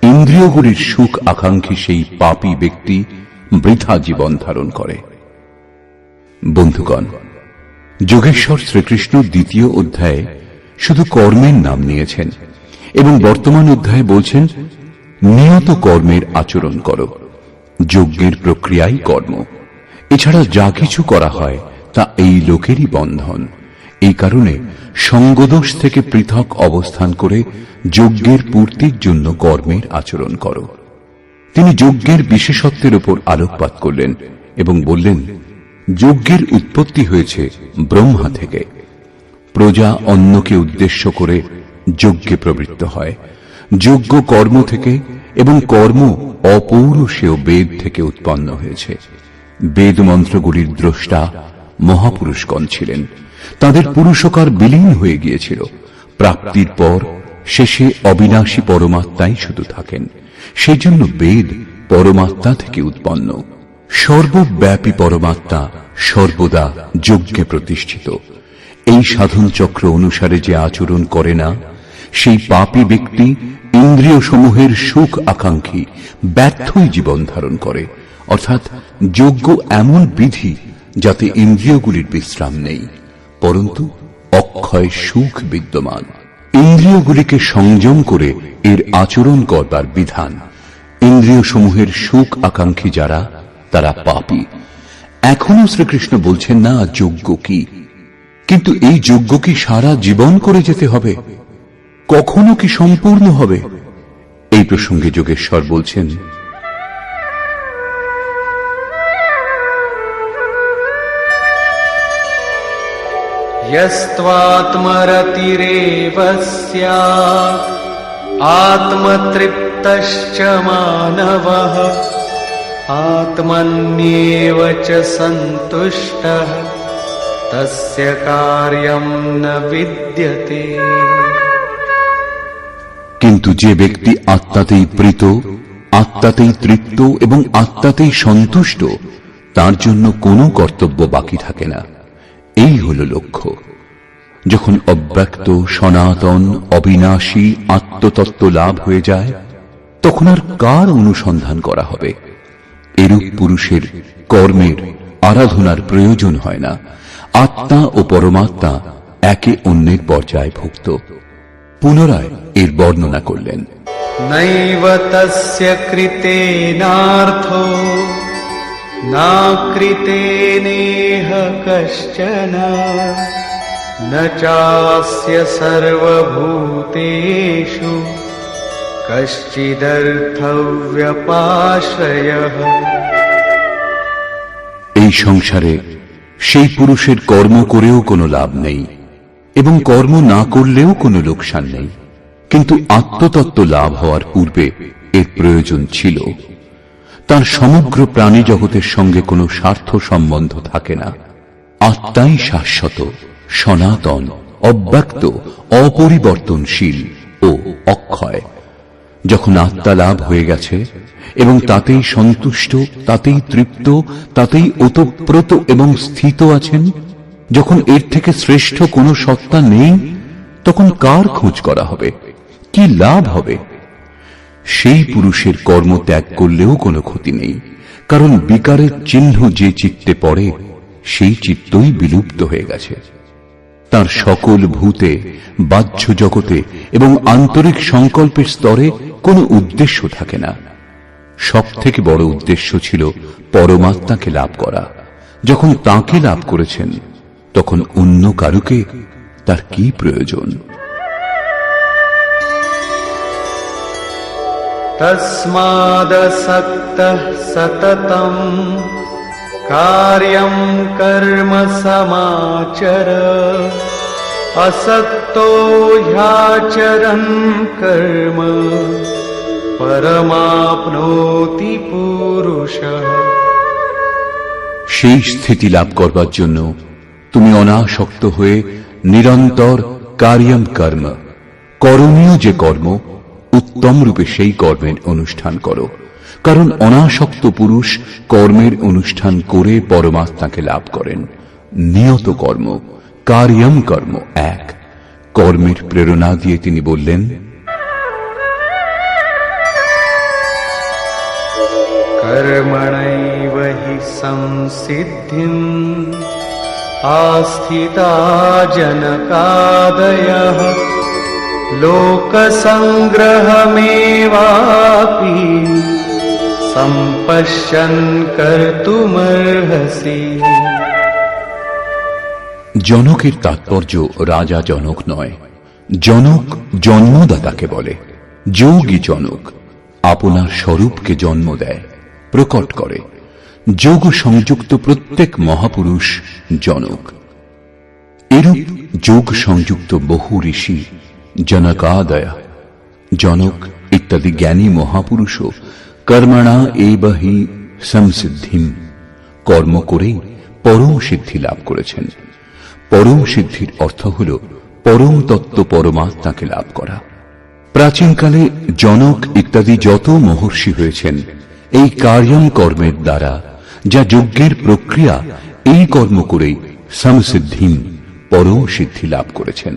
A: ইন্দ্রিয়গুলির সুখ আকাঙ্ক্ষী সেই পাপী ব্যক্তি বৃথা জীবন ধারণ করে। বন্ধুগণ, যোগেশ্বর শ্রীকৃষ্ণ দ্বিতীয় অধ্যায়ে শুধু কর্মের নাম নিয়েছেন এবং বর্তমান অধ্যায়ে বলছেন নিয়ত কর্মের আচরণ করো। যজ্ঞের প্রক্রিয়াই কর্ম। এছাড়া যা কিছু করা হয় তা এই লোকেরই বন্ধন। এই কারণে সঙ্গদোষ থেকে পৃথক অবস্থান করে যজ্ঞের পূর্তির জন্য কর্মের আচরণ করো। তিনি যজ্ঞের বিশেষত্বের উপর আলোকপাত করলেন এবং বললেন, যজ্ঞের উৎপত্তি হয়েছে ব্রহ্মা থেকে। প্রজা অন্যকে উদ্দেশ্য করে যজ্ঞে প্রবৃত্ত হয়। যজ্ঞ কর্ম থেকে এবং কর্ম অপৌরুষেয় বেদ থেকে উৎপন্ন হয়েছে। বেদ মন্ত্রগুলির দ্রষ্টা মহাপুরুষগণ ছিলেন। তাদের পুরুষকার বিলীন হয়ে গিয়েছিল। প্রাপ্তির পর শেষে অবিনাশী পরমাত্মাই শুধু থাকেন। সেই জন্য বেদ পরমাত্মা থেকে উৎপন্ন। সর্বব্যাপী পরমাত্মা সর্বদা যজ্ঞে প্রতিষ্ঠিত। এই সাধন চক্র অনুসারে যে আচরণ করে না, সেই পাপী ব্যক্তি ইন্দ্রিয় সমূহের সুখ আকাঙ্ক্ষী ব্যর্থই জীবন ধারণ করে। অর্থাৎ যজ্ঞ এমন বিধি যাতে ইন্দ্রিয়গুলির বিশ্রাম নেই, পরন্তু অক্ষয় সুখ বিদ্যমান। ইন্দ্রিয়গুলিকে সংযম করে এর আচরণ করবার বিধান। ইন্দ্রিয় সমূহের সুখ আকাঙ্ক্ষী যারা, তারা পাপী। এখনো শ্রীকৃষ্ণ বলছেন না যজ্ঞ কি, কিন্তু এই যজ্ঞ কি সারা জীবন করে যেতে হবে? কখনো কি সম্পূর্ণ হবে? এই প্রসঙ্গে যোগেশ্বর বলছেন,
B: यस्त्वात्मरतिरेव स्यात् आत्मतृप्तश्च मानवः आत्मन्येव च सन्तुष्टः तस्य कार्यं न विद्यते।
A: কিন্তু যে ব্যক্তি আত্মাতেই প্রীত, আত্মাতেই তৃপ্ত এবং আত্মাতেই সন্তুষ্ট, তার জন্য কোনো কর্তব্য বাকি থাকে না। এই হল লক্ষ্য। যখন অব্যক্ত, সনাতন, অবিনাশী আত্মতত্ত্ব লাভ হয়ে যায়, তখন আর কার অনুসন্ধান করা হবে? এরূপ পুরুষের কর্মের, আরাধনার প্রয়োজন হয় না। আত্মা ও পরমাত্মা একে অন্যের পর্যায়ভুক্ত। পুনরায় এর বর্ণনা করলেন,
B: নৈব তস্য কৃতেনার্থো না কৃতেনেহ কশ্চন ন চাস্য সর্বভূতেষু কশ্চিদর্থব্যপাশ্রয়ঃ।
A: এই সংসারে সেই পুরুষের কর্ম করেও কোনো লাভ নেই এবং কর্ম না করলেও কোনো লোকসান নেই। কিন্তু আত্মতত্ত্ব লাভ হওয়ার পূর্বে এর প্রয়োজন ছিল। তার সমগ্র প্রাণী জগতের সঙ্গে কোনো স্বার্থ সম্বন্ধ থাকে না। আত্মাই শাশ্বত, সনাতন, অব্যক্ত, অপরিবর্তনশীল ও অক্ষয়। যখন আত্মা লাভ হয়ে গেছে এবং তাতেই সন্তুষ্ট, তাতেই তৃপ্ত, তাতেই ওতপ্রোত এবং স্থিত আছেন, যখন এর থেকে শ্রেষ্ঠ কোনো সত্তা নেই, তখন কার খোঁজ করা হবে, কি লাভ হবে? সেই পুরুষের কর্ম ত্যাগ করলেও কোনো ক্ষতি নেই, কারণ বিকারের চিহ্ন যে চিত্তে পড়ে সেই চিত্তই বিলুপ্ত হয়ে গেছে। তার সকল ভূতে, বাহ্য জগতে এবং আন্তরিক সংকল্পের স্তরে কোনো উদ্দেশ্য থাকে না। সব থেকে বড় উদ্দেশ্য ছিল পরমাত্মাকে লাভ করা। যখন তাঁকে লাভ করেছেন, তখন অন্য কারুকে তার কি প্রয়োজন?
B: তস্মাদসক্তঃ সততম কার্যং কর্ম সমাচর আসক্তো হ্যাচরन् কর্ম পরমাপ্নোতি পুরুষঃ।
A: সেই স্থিতি লাভ করবার জন্য তুমি অনাসক্ত হয়ে নিরন্তর কার্যম কর্ম, করণীয় যে কর্ম, উত্তম রূপে সেই কর্মের অনুষ্ঠান করো। কারণ অনাসক্ত পুরুষ কর্মের অনুষ্ঠান করে পরমাত্মাকে লাভ করেন। নিয়ত কর্ম, কার্যম কর্ম এক। কর্মের প্রেরণা দিয়ে তিনি বললেন,
B: কর্মণৈব হি সংসিদ্ধিম আস্থিতা জনকাদয়ঃ লোকসংগ্রহমেবাপি সম্পশ্যন কর্তুমর্হসি।
A: জনকের তাৎপর্য রাজা জনক নয়। জনক জন্মদাতাকে বলে। যোগী জনক আপনার স্বরূপকে জন্ম দেয়, প্রকট করে। যোগ সংযুক্ত প্রত্যেক মহাপুরুষ জনক। এরূপ যোগ সংযুক্ত বহু ঋষি জনকাদয়, জনক ইত্যাদি জ্ঞানী মহাপুরুষও কর্মণা এব হি সংসিদ্ধিম, কর্ম করেই পরম সিদ্ধি লাভ করেছেন। পরম সিদ্ধির অর্থ হল পরম তত্ত্ব পরমাত্মাকে লাভ করা। প্রাচীনকালে জনক ইত্যাদি যত মহর্ষি হয়েছেন, এই কার্যম কর্মের দ্বারা, যা যজ্ঞের প্রক্রিয়া, এই কর্ম করেই সংসিদ্ধিম, পরম সিদ্ধি লাভ করেছেন।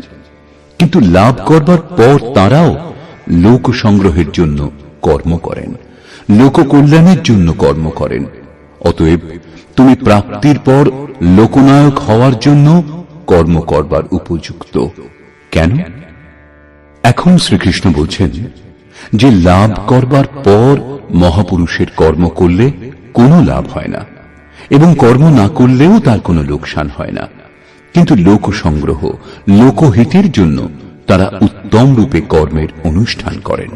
A: কিন্তু লাভ করবার পর তারাও লোক সংগ্রহের জন্য কর্ম করেন, লোক কল্যাণের জন্য কর্ম করেন। অতএব তুমি প্রাপ্তির পর লোকনায়ক হওয়ার জন্য কর্ম করবার উপযুক্ত। কেন? এখন শ্রীকৃষ্ণ বলছেন যে লাভ করবার পর মহাপুরুষের কর্ম করলে কোনো লাভ হয় না, এবং কর্ম না করলেও তার কোনো লোকসান হয় না। কিন্তু লোক সংগ্রহ, লোকহিতের জন্য তারা উত্তম রূপে কর্মের অনুষ্ঠান করেন।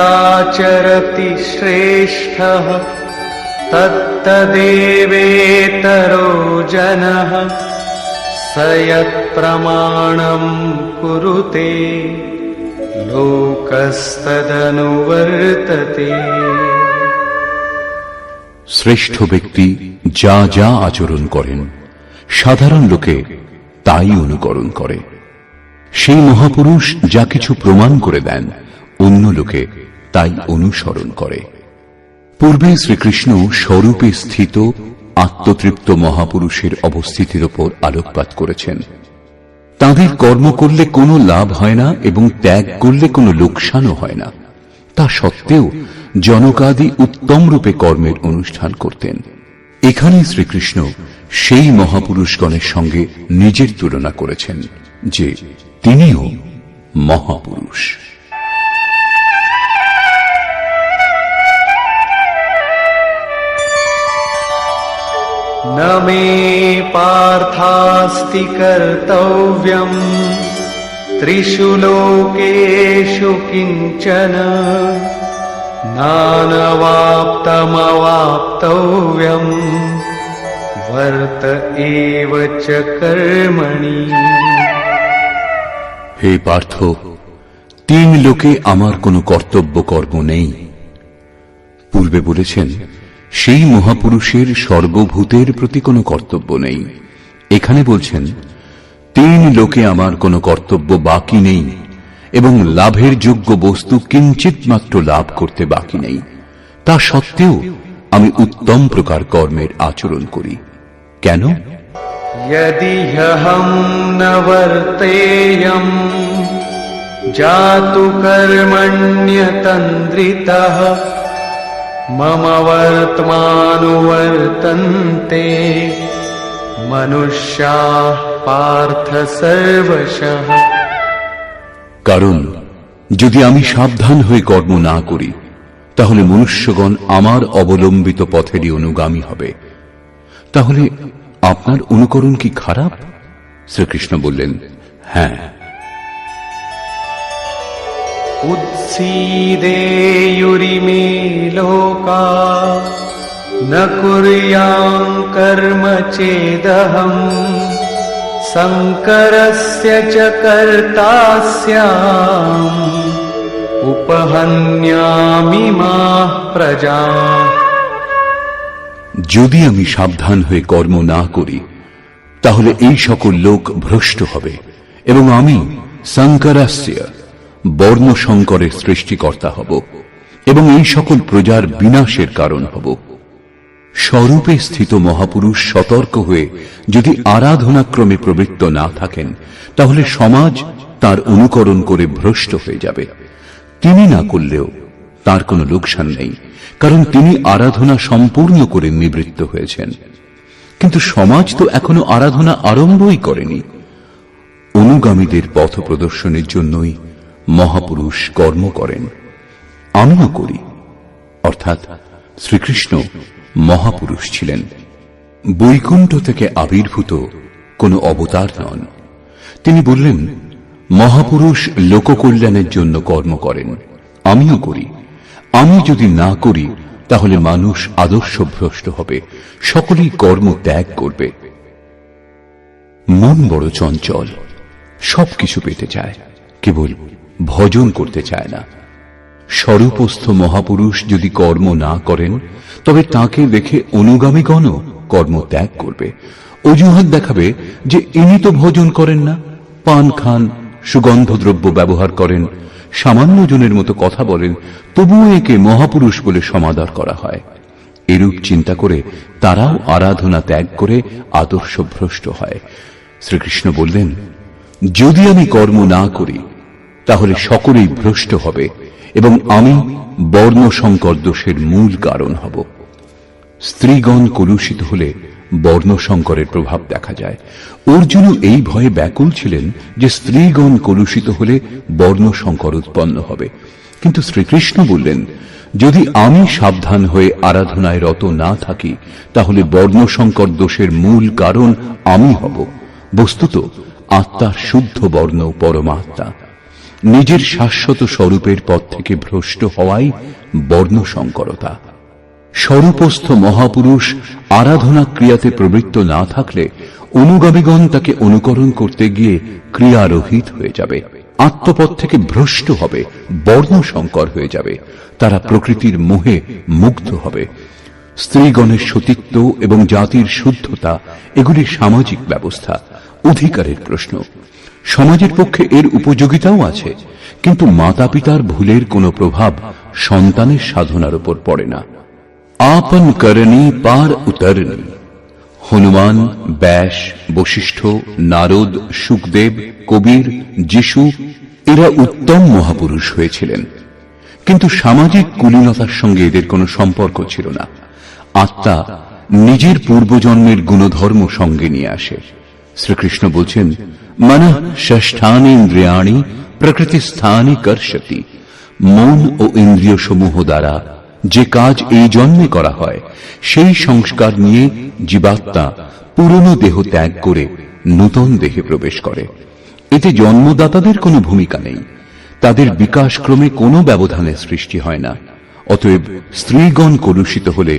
B: যদ্যদাচরতি শ্রেষ্ঠঃ তত্তদেবেতরো জনঃ স যৎপ্রমাণং কুরুতে লোকস্তদনুবর্ততে।
A: শ্রেষ্ঠ ব্যক্তি যা যা আচরণ করেন, সাধারণ লোকে তাই অনুকরণ করে। সেই মহাপুরুষ যা কিছু প্রমাণ করে দেন, অন্য লোকে তাই অনুসরণ করে। পূর্বে শ্রীকৃষ্ণ স্বরূপে স্থিত আত্মতৃপ্ত মহাপুরুষের অবস্থিতির ওপর আলোকপাত করেছেন। তাঁদের কর্ম করলে কোনো লাভ হয় না এবং ত্যাগ করলে কোনো লোকসানও হয় না। তা সত্ত্বেও জনকাদি উত্তম রূপে কর্মের অনুষ্ঠান করতেন। এখানে শ্রীকৃষ্ণ সেই মহাপুরুষগণের সঙ্গে নিজের তুলনা করেছেন যে তিনিও মহাপুরুষ।
B: ন মে পার্থাস্তি কর্তব্যম ত্রিষু লোকেষু কিঞ্চন নানবাপ্তমবাপ্তব্যম বর্ত এব চ কর্মণি।
A: হে পার্থ, তিন লোকে আমার কোনো কর্তব্য কর্ম নেই। পূর্বে বলেছেন সেই মহাপুরুষের সর্বভূতের প্রতি কোনো কর্তব্য নেই। এখানে বলছেন তিন লোকে আমার কোনো কর্তব্য বাকি নেই এবং লাভের যোগ্য বস্তু কিঞ্চিত মাত্র লাভ করতে বাকি নেই। তা সত্ত্বেও আমি উত্তম প্রকার কর্মের আচরণ করি। কেন?
B: यदि ह्यहं न वर्तेयम् जातु कर्मण्यतन्द्रितः मम वर्त्मानुवर्तन्ते मनुष्याः पार्थ सर्वशः।
A: কারণ যদি আমি সাবধান হয়ে কর্ম না করি তাহলে মনুষ্যগণ আমার অবলম্বিত পথেরই অনুগামী হবে। তাহলে আপনার অনুকরণ কি খারাপ? শ্রীকৃষ্ণ বললেন, হ্যাঁ।
B: উৎসীদেয়ুরিমে লোকা ন কুর্যাং কর্ম চেদহম সংকরস্য চ কর্তা স্যাম উপহন্যামি মাঃ প্রজা।
A: যদি আমি সাবধান হয়ে কর্ম না করি তাহলে এই সকল লোক ভ্রষ্ট হবে এবং আমি সংকরাস্য বর্ণ সংকরের সৃষ্টিকর্তা হব এবং এই সকল প্রজার বিনাশের কারণ হব। স্বরূপে স্থিত মহাপুরুষ সতর্ক হয়ে যদি আরাধনাক্রমে প্রবৃত্ত না থাকেন তাহলে সমাজ তার অনুকরণ করে ভ্রষ্ট হয়ে যাবে। তিনি না করলেও তার কোনো লোকসান নেই, কারণ তিনি আরাধনা সম্পূর্ণ করে নিবৃত্ত হয়েছেন। কিন্তু সমাজ তো এখনো আরাধনা আরম্ভই করেনি। অনুগামীদের পথ প্রদর্শনের জন্যই মহাপুরুষ কর্ম করেন, আমিও করি। অর্থাৎ শ্রীকৃষ্ণ মহাপুরুষ ছিলেন, বৈকুণ্ঠ থেকে আবির্ভূত কোনো অবতার নন। তিনি বললেন, মহাপুরুষ লোককল্যাণের জন্য কর্ম করেন, আমিও করি। আমি যদি না করি তাহলে মানুষ আদর্শভ্রষ্ট হবে, সকলেই কর্ম ত্যাগ করবে। মন বড় চঞ্চল, সবকিছু পেতে চায়, কেবল ভজন করতে চায় না। স্বরূপস্থ মহাপুরুষ যদি কর্ম না করেন তবে তাকে দেখে অনুগামীগণও কর্ম ত্যাগ করবে। অজুহাত দেখাবে যে ইনি তো ভজন করেন না, পান খান, সুগন্ধদ্রব্য ব্যবহার করেন, সামান্য জনের মতো কথা বলেন, তবুও একে মহাপুরুষ বলে সমাদর করা হয়। এরূপ চিন্তা করে তারাও আরাধনা ত্যাগ করে আদর্শভ্রষ্ট হয়। শ্রীকৃষ্ণ বললেন, যদি আমি কর্ম না করি তাহলে সকলেই ভ্রষ্ট হবে এবং আমি বর্ণ সংকর দোষের মূল কারণ হব। স্ত্রীগণ কলুষিত হলে বর্ণ সংকরের প্রভাব দেখা যায়। অর্জুন এই ভয়ে ব্যাকুল ছিলেন যে স্ত্রীগণ কলুষিত হলে বর্ণ সংকর উৎপন্ন হবে। কিন্তু শ্রীকৃষ্ণ বললেন, যদি আমি সাবধান হয়ে আরাধনায় রত না থাকি তাহলে বর্ণ সংকর দোষের মূল কারণ আমি হব। বস্তুত আত্মার শুদ্ধ বর্ণ পরমাত্মা। নিজের শাশ্বত স্বরূপের পথ থেকে ভ্রষ্ট হওয়াই বর্ণ সংকরতা। স্বরূপস্থ মহাপুরুষ আরাধনা ক্রিয়াতে প্রবৃত্ত না থাকলে অনুগামীগণ তাকে অনুকরণ করতে গিয়ে ক্রিয়ারহিত হয়ে যাবে, আত্মপথ থেকে ভ্রষ্ট হবে, বর্ণ সংকর হয়ে যাবে। তারা প্রকৃতির মোহে মুগ্ধ হবে। স্ত্রীগণের সতীত্ব এবং জাতির শুদ্ধতা এগুলি সামাজিক ব্যবস্থা, অধিকারের প্রশ্ন। সমাজের পক্ষে এর উপযোগিতাও আছে, কিন্তু মাতা পিতার ভুলের কোনো প্রভাব সন্তানের সাধনার উপর পড়ে না। আপন করণী পার উতরণী। হনুমান, ব্যাস, বশিষ্ঠ, নারদ, সুখদেব, কবির, যিশু এরা উত্তম মহাপুরুষ হয়েছিলেন, কিন্তু সামাজিক কুলীনতার সঙ্গে এদের কোনো সম্পর্ক ছিল না। আত্মা নিজের পূর্বজন্মের গুণধর্ম সঙ্গে নিয়ে আসে। শ্রীকৃষ্ণ বলছেন, মনঃ ষষ্ঠানি ইন্দ্রিয়াণি প্রকৃতি স্থানে কর্ষতি। মন ও ইন্দ্রিয় সমূহ দ্বারা যে কাজ এই জন্মে করা হয় সেই সংস্কার নিয়ে জীবাত্মা পুরনো দেহ ত্যাগ করে নূতন দেহে প্রবেশ করে। এতে জন্মদাতাদের কোনো ভূমিকা নেই, তাদের বিকাশক্রমে কোনো ব্যবধানের সৃষ্টি হয় না। অতএব স্ত্রীগণ কলুষিত হলে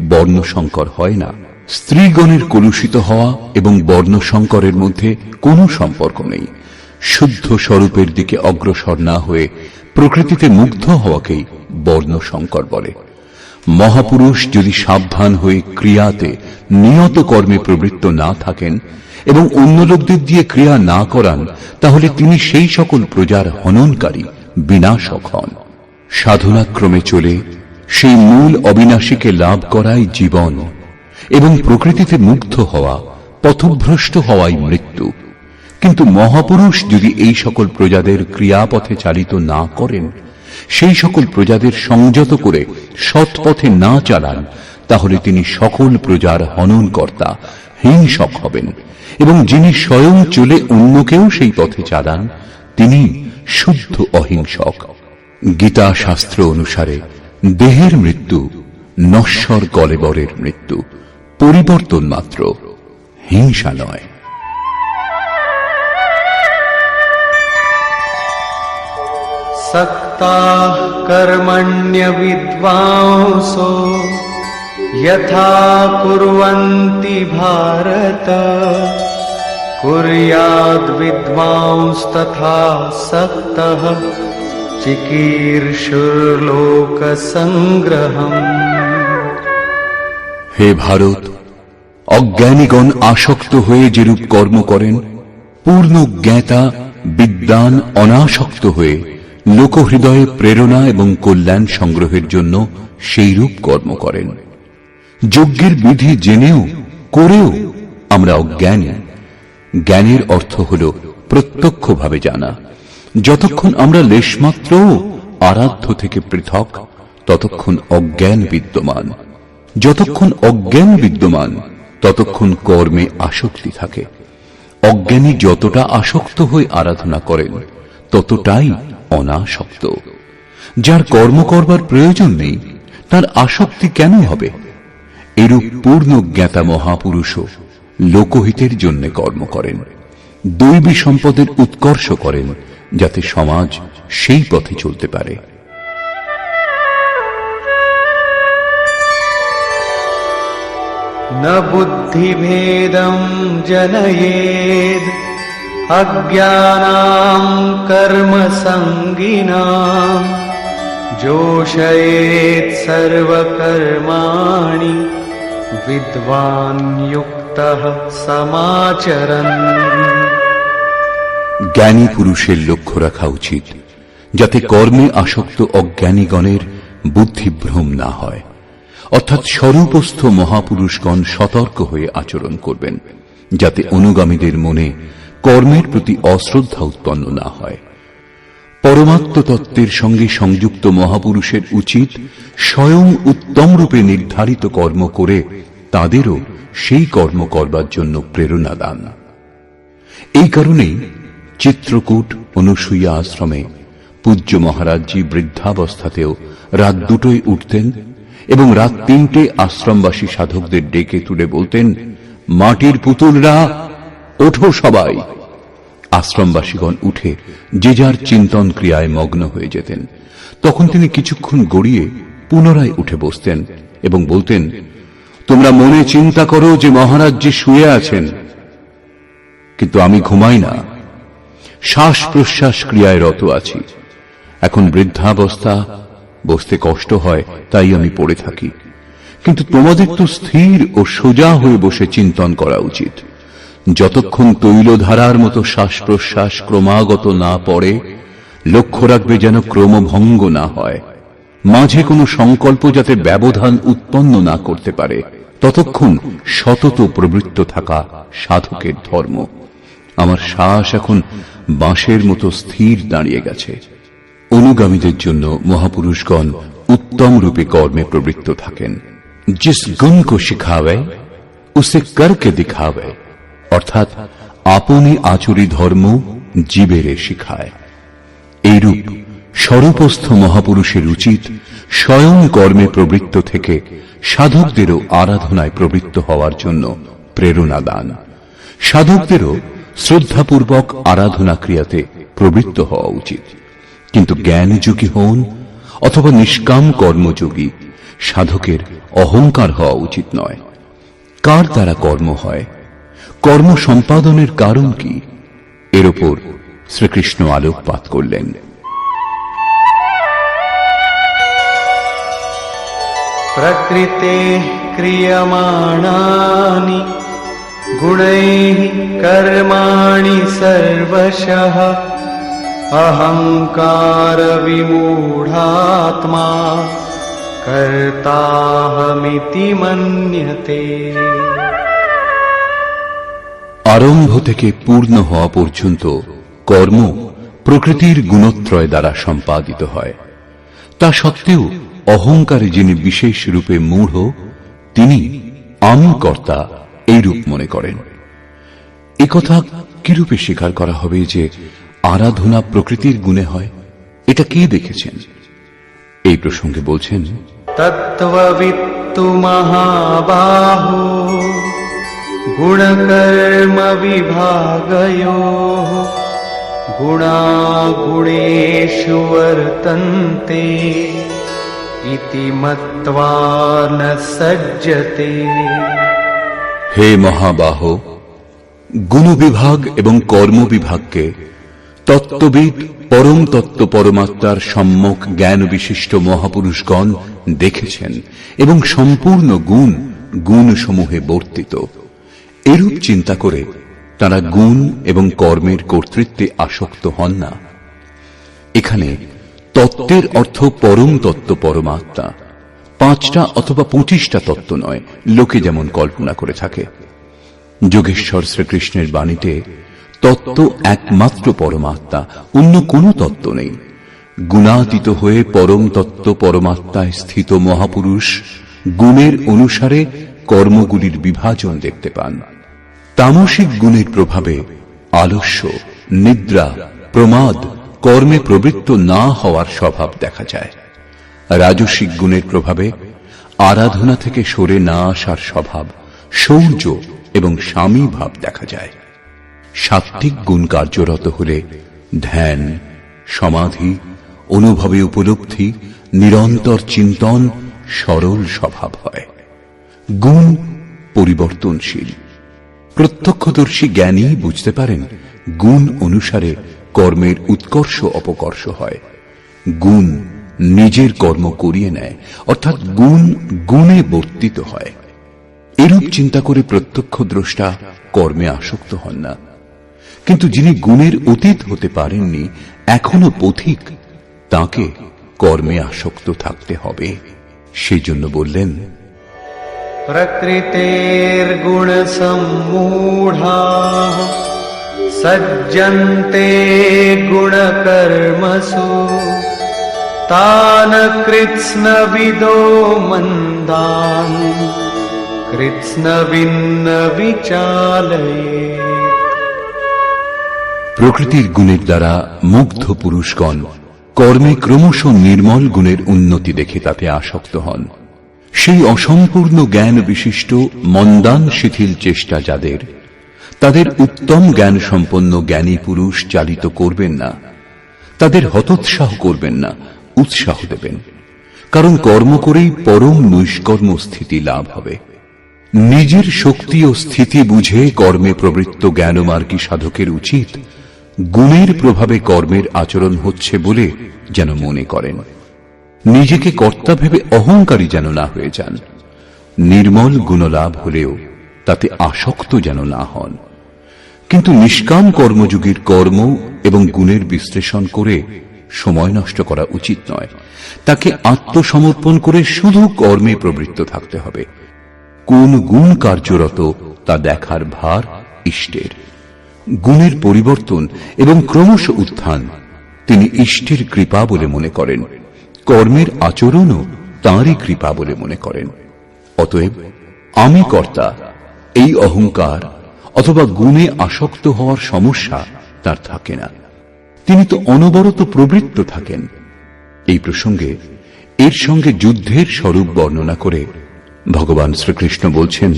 A: বর্ণ সংকর হয় না। স্ত্রীগণের কলুষিত হওয়া এবং বর্ণ সংকরের মধ্যে কোনো সম্পর্ক নেই। শুদ্ধ স্বরূপের দিকে অগ্রসর না হয়ে প্রকৃতিতে মুগ্ধ হওয়াকেই বর্ণ সংকর বলে। মহাপুরুষ যদি সাবধান হয়ে ক্রিয়াতে নিয়ত কর্মে প্রবৃত্ত না থাকেন এবং অন্য লোকদের দিয়ে ক্রিয়া না করান, তাহলে তিনি সেই সকল প্রজার হননকারী, বিনাশক হন। সাধনাক্রমে চলে সেই মূল অবিনাশীকে লাভ করাই জীবন, এবং প্রকৃতিতে মুগ্ধ হওয়া, পথভ্রষ্ট হওয়াই মৃত্যু। কিন্তু মহাপুরুষ যদি এই সকল প্রজাদের ক্রিয়াপথে চালিত না করেন, সেই সকল প্রজাদের সংযত করে সৎ পথে না চালান, তাহলে তিনি সকল প্রজার হননকর্তা, হিংসক হবেন। এবং যিনি স্বয়ং চলে অন্যকেও সেই পথে চালান, তিনি শুদ্ধ অহিংসক। গীতা শাস্ত্র অনুসারে দেহের মৃত্যু নশ্বর কলেবরের মৃত্যু, পরিবর্তন মাত্র, হিংসা নয়।
B: सक्ताः कर्मण्य विद्वांसो यथा कुर्वन्ति भारत कुर्याद् विद्वांस्तथा सक्तः चिकीर्षुर्लोकसंग्रहम्।
A: হে ভারত, অজ্ঞানীগণ আসক্ত হয়ে যেরূপ কর্ম করেন, পূর্ণ জ্ঞাতা বিদ্বান অনাসক্ত হয়ে লোকহৃদয়ে প্রেরণা এবং কল্যাণ সংগ্রহের জন্য সেইরূপ কর্ম করেন। যজ্ঞের বিধি জেনেও করেও আমরা অজ্ঞানী। জ্ঞানের অর্থ হল প্রত্যক্ষভাবে জানা। যতক্ষণ আমরা লেশমাত্র আরাধ্য থেকে পৃথক, ততক্ষণ অজ্ঞান বিদ্যমান। যতক্ষণ অজ্ঞান বিদ্যমান, ততক্ষণ কর্মে আসক্তি থাকে। অজ্ঞানী যতটা আসক্ত হয়ে আরাধনা করেন, ততটাই অনাসক্ত। যার কর্ম করবার প্রয়োজন নেই, তার আসক্তি কেন হবে? এরূপ পূর্ণ জ্ঞাতা মহাপুরুষও লোকহিতের জন্য কর্ম করেন, দৈবী সম্পদের উৎকর্ষ করেন, যাতে সমাজ সেই পথে চলতে পারে।
B: न बुद्धिभेदं जनयेद् अज्ञानां कर्मसंगिनां जोषयेत् सर्वकर्माणि विद्वान् युक्तः समाचरन्।
A: জ্ঞানী পুরুষের লক্ষ্য রাখা উচিত, যাতে কর্মে আসক্ত অজ্ঞানীগণের বুদ্ধিভ্রম না হয়। অর্থাৎ স্বরূপস্থ মহাপুরুষগণ সতর্ক হয়ে আচরণ করবেন, যাতে অনুগামীদের মনে কর্মের প্রতি অশ্রদ্ধা উৎপন্ন না হয়। পরমাত্ম তত্ত্বের সঙ্গে সংযুক্ত মহাপুরুষের উচিত স্বয়ং উত্তম রূপে নির্ধারিত কর্ম করে তাদেরও সেই কর্ম করবার জন্য প্রেরণা দান। এই কারণেই চিত্রকূট অনুসূয়া আশ্রমে পূজ্য মহারাজজি বৃদ্ধাবস্থাতেও রাত 2টোয় উঠতেন এবং রাত 3টে আশ্রমবাসী সাধকদের ডেকে তুলে বলতেন, মাটির পুতুলরা ওঠো সবাই। আশ্রমবাসীগণ উঠে যে যার চিন্তন ক্রিয়ায় মগ্ন হয়ে যেতেন। তখন তিনি কিছুক্ষণ গড়িয়ে পুনরায় উঠে বসতেন এবং বলতেন, তোমরা মনে চিন্তা করো যে মহারাজজি শুয়ে আছেন, কিন্তু আমি ঘুমাই না, শ্বাস প্রশ্বাস ক্রিয়ায় রত আছি। এখন বৃদ্ধাবস্থা, বসতে কষ্ট হয়, তাই আমি পড়ে থাকি। কিন্তু তোমাদের তো স্থির ও সোজা হয়ে বসে চিন্তন করা উচিত। যতক্ষণ তৈলধারার মতো শ্বাস প্রশ্বাস ক্রমাগত না পড়ে, লক্ষ্য রাখবে যেন ক্রমভঙ্গ না হয়, মাঝে কোনো সংকল্প যাতে ব্যবধান উৎপন্ন না করতে পারে, ততক্ষণ সতত প্রবৃত্ত থাকা সাধকের ধর্ম। আমার শ্বাস এখন বাঁশের মতো স্থির দাঁড়িয়ে গেছে। অনুগামীদের জন্য মহাপুরুষগণ উত্তম রূপে কর্মে প্রবৃত্ত থাকেন। জিস গুণ কো শিখাবে উসে করকে দিখাবে, অর্থাৎ আপনি আচরি ধর্ম জীবেরে শিখায়। এইরূপ স্বরূপস্থ মহাপুরুষের উচিত স্বয়ং কর্মে প্রবৃত্ত থেকে সাধকদেরও আরাধনায় প্রবৃত্ত হওয়ার জন্য প্রেরণা দান। সাধকদেরও শ্রদ্ধাপূর্বক আরাধনা ক্রিয়াতে প্রবৃত্ত হওয়া উচিত। কিন্তু জ্ঞানযোগী হন অথবা নিষ্কাম কর্মযোগী সাধকের অহংকার হওয়া উচিত নয়। কার দ্বারা কর্ম হয়, কর্ম সম্পাদনের কারণ কি, এর উপর শ্রীকৃষ্ণ আলোকপাত করলেন।
B: প্রকৃতে ক্রিয়মাণানি गुणैः कर्माणि सर्वशः अहंकार विमूढात्मा कर्ताहमिति मन्यते।
A: আরম্ভ থেকে পূর্ণ হওয়া পর্যন্ত কর্ম প্রকৃতির গুণত্রয় দ্বারা সম্পাদিত হয়। তা সত্ত্বেও অহংকারে যিনি বিশেষ রূপে মূঢ়, তিনি আমি কর্তা এই রূপ মনে করেন। একথা কিরূপে স্বীকার করা হবে যে আরাধনা প্রকৃতির গুণে হয়? এটা কে দেখেছেন? এই প্রসঙ্গে বলছেন,
B: তত্ত্ববিত্তু মহাবাহো গুণকর্ম বিভাগয়োঃ গুণাগুণেষু বর্তন্তে ইতি মত্ত্বা ন সজ্জতে।
A: হে মহাবাহ, গুণ বিভাগ এবং কর্ম বিভাগকে তত্ত্ববিদ পরম তত্ত্ব পরমাত্মার সম্যক জ্ঞান বিশিষ্ট মহাপুরুষগণ দেখেছেন এবং সম্পূর্ণ গুণ গুণসমূহে বর্তিত। এরূপ চিন্তা করে তারা গুণ এবং কর্মের কর্তৃত্বে আসক্ত হন না। এখানে তত্ত্বের অর্থ পরম তত্ত্ব পরমাত্মা, 5টা অথবা 25টা তত্ত্ব নয়, লোকে যেমন কল্পনা করে থাকে। যোগেশ্বর শ্রীকৃষ্ণের বাণীতে তত্ত্ব একমাত্র পরমাত্মা, অন্য কোনো তত্ত্ব নেই। গুণাতীত হয়ে পরম তত্ত্ব পরমাত্মায় স্থিত মহাপুরুষ গুণের অনুসারে কর্মগুলির বিভাজন দেখতে পান। তামসিক গুণের প্রভাবে আলস্য, নিদ্রা, প্রমাদ, কর্মে প্রবৃত্ত না হওয়ার স্বভাব দেখা যায়। রাজসিক গুণের প্রভাবে আরাধনা থেকে সরে না আসার স্বভাব, শৌর্য এবং স্বামী ভাব দেখা যায়। সাত্ত্বিক গুণ কার্যরত হলে ধ্যান, সমাধি, অনুভবে উপলব্ধি, নিরন্তর চিন্তন, সরল স্বভাব হয়। গুণ পরিবর্তনশীল। প্রত্যক্ষদর্শী জ্ঞানী বুঝতে পারেন গুণ অনুসারে কর্মের উৎকর্ষ অপকর্ষ হয়। গুণ নিজের কর্ম করিয়ে নেয়, অর্থাৎ গুণ গুণে বর্তিত হয়। এরূপ চিন্তা করে প্রত্যক্ষদ্রষ্টা কর্মে আসক্ত হন না। কিন্তু যিনি গুণের অতীত হতে পারেননি, এখনো পথিক, তাকে কর্মে আসক্ত থাকতে হবে। সেই জন্য বললেন,
B: প্রকৃতের গুণ সম্মূঢ়াঃ সজ্জন্তে গুণ কর্মসু তান কৃৎস্নবিদো মন্দান কৃৎস্নবিন্ন বিচালয়েৎ।
A: প্রকৃতির গুণের দ্বারা মুগ্ধ পুরুষগণ কর্মে ক্রমশ নির্মল গুণের উন্নতি দেখে তাতে আসক্ত হন। সেই অসম্পূর্ণ জ্ঞান বিশিষ্ট মন্দান শিথিল চেষ্টা যাদের, তাদের উত্তম জ্ঞান সম্পন্ন জ্ঞানী পুরুষ চালিত করবেন না, তাদের হতোৎসাহ করবেন না, উৎসাহ দেবেন। কারণ কর্ম করেই পরম নৈষ্কর্ম স্থিতি লাভ হবে। নিজের শক্তি ও স্থিতি বুঝে কর্মে প্রবৃত্ত জ্ঞানমার্গী সাধকের উচিত গুণের প্রভাবে কর্মের আচরণ হচ্ছে বলে যেন মনে করেন। নিজেকে কর্তা ভেবে অহংকারী যেন না হয়ে যান। নির্মল গুণলাভ হলেও তাতে আসক্ত যেন না হন। কিন্তু নিষ্কাম কর্মযোগীর কর্ম এবং গুণের বিশ্লেষণ করে সময় নষ্ট করা উচিত নয়। তাকে আত্মসমর্পণ করে শুধু কর্মে প্রবৃত্ত থাকতে হবে। কোন গুণ কার্যরত তা দেখার ভার ইষ্টের। গুণের পরিবর্তন এবং ক্রমশ উত্থান তিনি ইষ্টের কৃপা বলে মনে করেন। কর্মের আচরণও তাঁরই কৃপা বলে মনে করেন। অতএব আমি কর্তা এই অহংকার অথবা গুণে আসক্ত হওয়ার সমস্যা তার থাকে না। তিনি তো অনবরত প্রবৃত্ত থাকেন। এই প্রসঙ্গে এর সঙ্গে যুদ্ধের স্বরূপ বর্ণনা করে ভগবান শ্রীকৃষ্ণ বলছেন,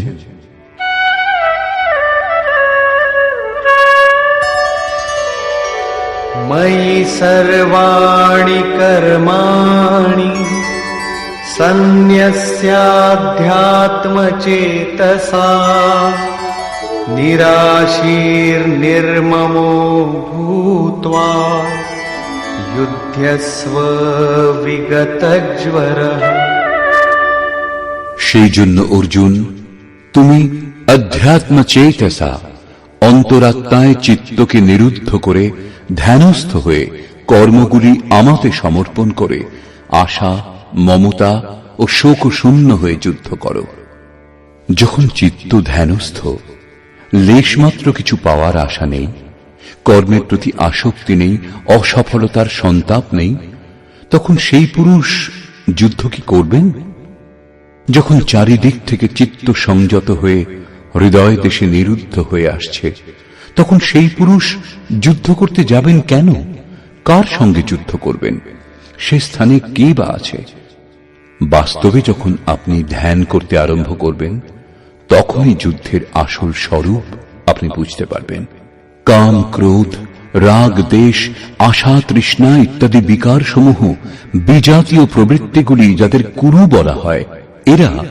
B: ময়ি সর্বাণি কর্মাণি সন্ন্যস্যাধ্যাত্মচেতসা নিরাশীর্নির্মমো ভূত্বা যুধ্যস্ব বিগতজ্বরঃ।
A: সেই জন্য অর্জুন, তুমি अध्यात्म चेतसा অন্তরাত্মায় চিত্তকে নিরুদ্ধ করে ধ্যানস্থ হয়ে কর্মগুলি আমাতে সমর্পণ করে আশা, মমতা ও শোক শূন্য হয়ে যুদ্ধ করো। যখন চিত্ত ধ্যানস্থ, লেশমাত্র কিছু পাওয়ার আশা নেই, কর্মের প্রতি আসক্তি নেই, অসফলতার সন্তাপ নেই, তখন সেই পুরুষ যুদ্ধ কি করবেন? যখন চারিদিক থেকে চিত্ত সংযত হয়ে হৃদয় দেশে নিরুদ্ধ হয়ে আসছে, তখন সেই পুরুষ যুদ্ধ করতে যাবেন কেন? কার সঙ্গে যুদ্ধ করবেন? সে স্থানে কে বা আছে? বাস্তবে যখন আপনি ধ্যান করতে আরম্ভ করবেন, তখনই যুদ্ধের আসল স্বরূপ আপনি বুঝতে পারবেন। কাম, ক্রোধ, রাগ, দেশ, আশা, তৃষ্ণা ইত্যাদি বিকার সমূহ বিজাতীয় প্রবৃত্তিগুলি যাদের কুরু বলা হয়, এরা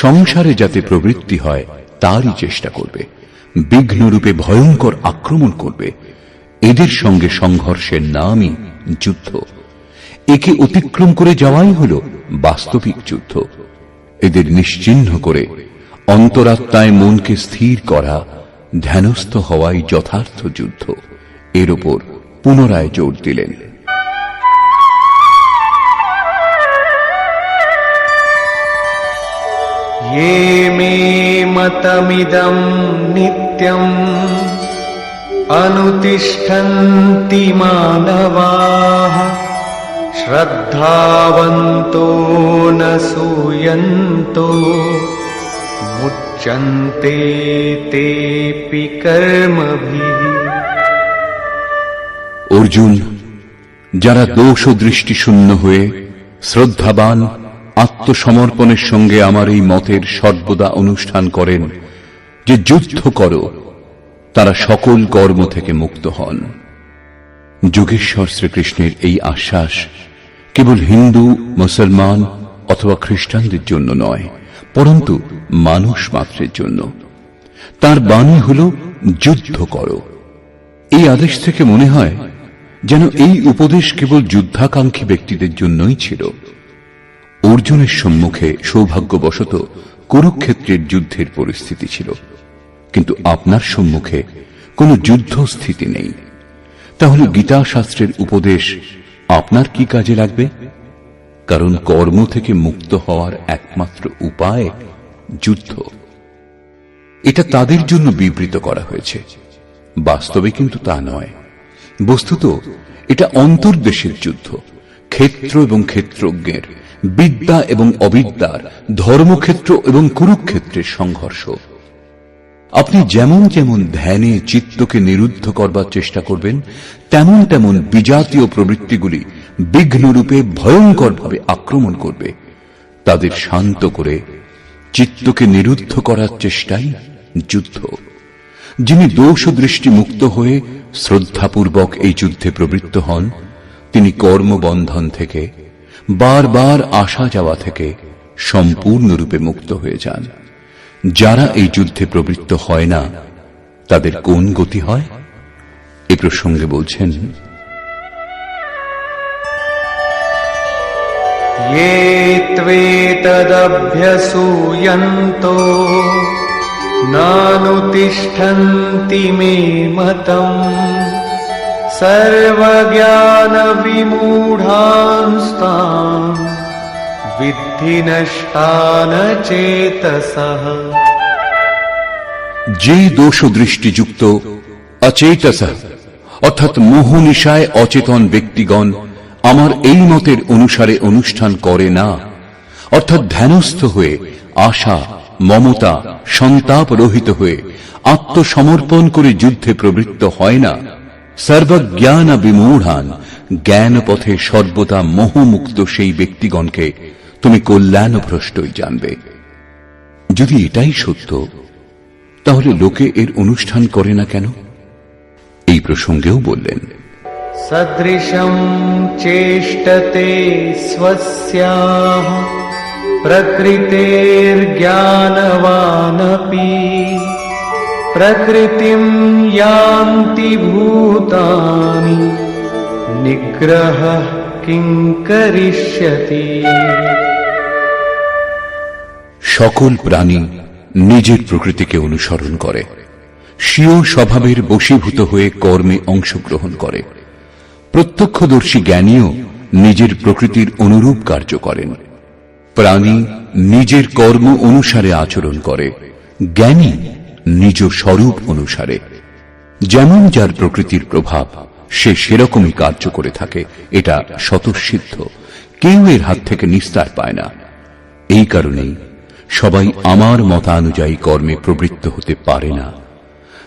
A: সংসারে যাতে প্রবৃত্তি হয় তারই চেষ্টা করবে, বিঘ্নরূপে ভয়ঙ্কর আক্রমণ করবে। এদের সঙ্গে সংঘর্ষের নামই যুদ্ধ। একে অতিক্রম করে যাওয়াই হল বাস্তবিক যুদ্ধ। এদের নিশ্চিহ্ন করে অন্তরাত্মায় মনকে স্থির করা, ধ্যানস্থ হওয়াই যথার্থ যুদ্ধ। এর উপর পুনরায় জোর দিলেন।
B: ये मे मतमिदं नित्यम् अनुतिष्ठन्ति मानवाः श्रद्धावन्तो न सूयन्तो मुच्यन्ते तेऽपि कर्मभिः।
A: অর্জুন, যারা দোষ ও দৃষ্টি শূন্য হয়ে শ্রদ্ধাবান আত্মসমর্পণের সঙ্গে আমার এই মতের সর্বদা অনুষ্ঠান করেন যে যুদ্ধ করো, তারা সকল কর্ম থেকে মুক্ত হন। যোগেশ্বর শ্রীকৃষ্ণের এই আশ্বাস কেবল হিন্দু, মুসলমান অথবা খ্রিস্টানদের জন্য নয়, পরন্তু মানুষ মাত্রের জন্য। তার বাণী হল যুদ্ধ করো। এই আদেশ থেকে মনে হয় যেন এই উপদেশ কেবল যুদ্ধাকাঙ্ক্ষী ব্যক্তিদের জন্যই ছিল। অর্জুনের সম্মুখে সৌভাগ্যবশত কুরুক্ষেত্রের যুদ্ধের পরিস্থিতি ছিল, কিন্তু আপনার সম্মুখে কোন যুদ্ধস্থিতি নেই। তাহলে গীতা শাস্ত্রের উপদেশ আপনার কি কাজে লাগবে? কারণ কর্ম থেকে মুক্ত হওয়ার একমাত্র উপায় যুদ্ধ। এটা তাদের জন্য বিবৃত করা হয়েছে, বাস্তবে কিন্তু তা নয়। বস্তুত এটা অন্তর্দেশের যুদ্ধ, ক্ষেত্র এবং ক্ষেত্রজ্ঞের, বিদ্যা এবং অবিদ্যার, ধর্মক্ষেত্র এবং কুরুক্ষেত্রের সংঘর্ষ। আপনি যেমন যেমন ধ্যানে চিত্তকে নিরুদ্ধ করবার চেষ্টা করবেন, তেমন তেমন বিজাতীয় প্রবৃত্তিগুলি বিঘ্নরূপে ভয়ঙ্করভাবে আক্রমণ করবে। তাদের শান্ত করে চিত্তকে নিরুদ্ধ করার চেষ্টাই যুদ্ধ। যিনি দোষ দৃষ্টি মুক্ত হয়ে শ্রদ্ধাপূর্বক এই যুদ্ধে প্রবৃত্ত হন, তিনি কর্মবন্ধন থেকে, বারবার আসা যাওয়া থেকে সম্পূর্ণরূপে মুক্ত হয়ে যান। যারা এই যুদ্ধে প্রবৃত্ত হয় না, তাদের কোন গতি হয়? এ প্রসঙ্গে বলছেন,
B: ये त्वेतदभ्यसूयन्तो नानुतिष्ठन्ति मे मतम् सर्वज्ञानविमूढांस्तान् विद्धि नष्टान चेतसः।
A: যে দোষ দৃষ্টিযুক্ত অচেতস অর্থাৎ মোহনিশায় অচেতন ব্যক্তিগণ আমার এই মতের অনুসারে অনুষ্ঠান করে না, অর্থাৎ ধ্যানস্থ হয়ে আশা, মমতা, সন্তাপ রহিত হয়ে আত্মসমর্পণ করে যুদ্ধে প্রবৃত্ত হয় না, সর্বজ্ঞান বিমূঢ়ান, জ্ঞান পথে সর্বদা মোহমুক্ত সেই ব্যক্তিগণকে তুমি কল্যাণভ্রষ্টই জানবে। যদি এটাই সত্য, তাহলে লোকে এর অনুষ্ঠান করে না কেন? এই প্রসঙ্গেও বললেন,
B: सदृशं चेष्टते स्वस्याः प्रकृतेर्ज्ञानवानपि प्रकृतिं यान्ति भूतानि निग्रहः किं करिष्यति।
A: সকল প্রাণী নিজের প্রকৃতিকে অনুসরণ করে, স্বীয় স্বভাবের বশীভূত হয়ে কর্মে অংশগ্রহণ করে। প্রত্যক্ষদর্শী জ্ঞানীও নিজের প্রকৃতির অনুরূপ কার্য করেন। প্রাণী নিজের কর্ম অনুসারে আচরণ করে, জ্ঞানী নিজ স্বরূপ অনুসারে। যেমন যার প্রকৃতির প্রভাব, সে সেরকমই কার্য করে থাকে, এটা স্বতঃসিদ্ধ। কেউ এর হাত থেকে নিস্তার পায় না। এই কারণেই সবাই আমার মতানুযায়ী কর্মে প্রবৃত্ত হতে পারে না।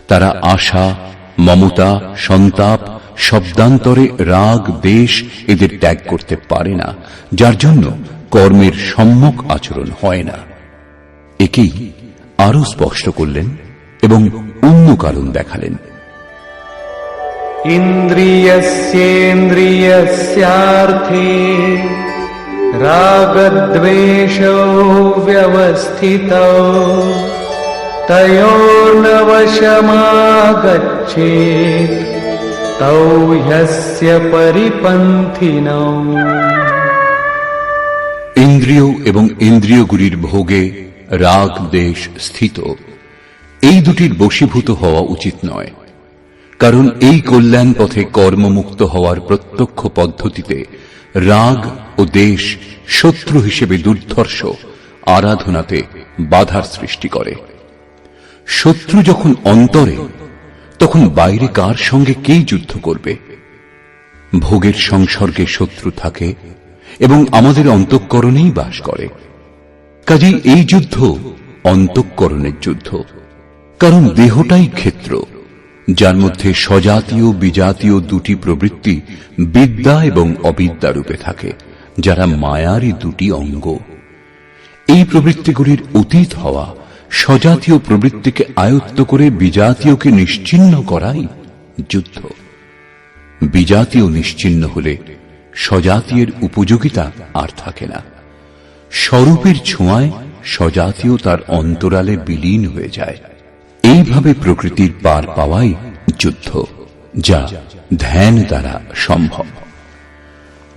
A: তারা আশা, মমতা, সন্তাপ, শব্দান্তরে রাগ, দেশ এদের ত্যাগ করতে পারে না, যার জন্য কর্মের সম্যক আচরণ হয় না। একেই আরো স্পষ্ট করলেন এবং অন্য কারণ দেখালেন।
B: ইন্দ্রিয়স্যেন্দ্রিয়স্যার্থে রাগদ্বেষৌ ব্যবস্থিতৌ তয়োর্নবশমাগচ্ছেৎ তৌ হ্যস্য পরিপন্থিনৌ।
A: ইন্দ্রিয় এবং ইন্দ্রিয়গুলির ভোগে রাগ দেশ স্থিত, এই দুটির বশীভূত হওয়া উচিত নয়। কারণ এই কল্যাণ পথে কর্মমুক্ত হওয়ার প্রত্যক্ষ পদ্ধতিতে রাগ ও দেশ শত্রু হিসেবে দুর্ধর্ষ আরাধনাতে বাধার সৃষ্টি করে। শত্রু যখন অন্তরে, তখন বাইরে কার সঙ্গে কে যুদ্ধ করবে? ভোগের সংসর্গে শত্রু থাকে এবং আমাদের অন্তঃকরণেই বাস করে। কাজেই এই যুদ্ধ অন্তঃকরণের যুদ্ধ। কারণ দেহটাই ক্ষেত্র, যার মধ্যে স্বজাতীয় বিজাতীয় দুটি প্রবৃত্তি বিদ্যা এবং অবিদ্যা রূপে থাকে, যারা মায়ারই দুটি অঙ্গ। এই প্রবৃত্তিগুলির অতীত হওয়া, স্বজাতীয় প্রবৃত্তিকে আয়ত্ত করে বিজাতীয়কে নিশ্চিহ্ন করাই যুদ্ধ। বিজাতীয় নিশ্চিহ্ন হলে স্বজাতীয়ের উপযোগিতা আর থাকে না। স্বরূপের ছোঁয়ায় স্বজাতীয় তার অন্তরালে বিলীন হয়ে যায়। এইভাবে প্রকৃতির পার পাওয়াই যুদ্ধ, যা ধ্যান দ্বারা সম্ভব।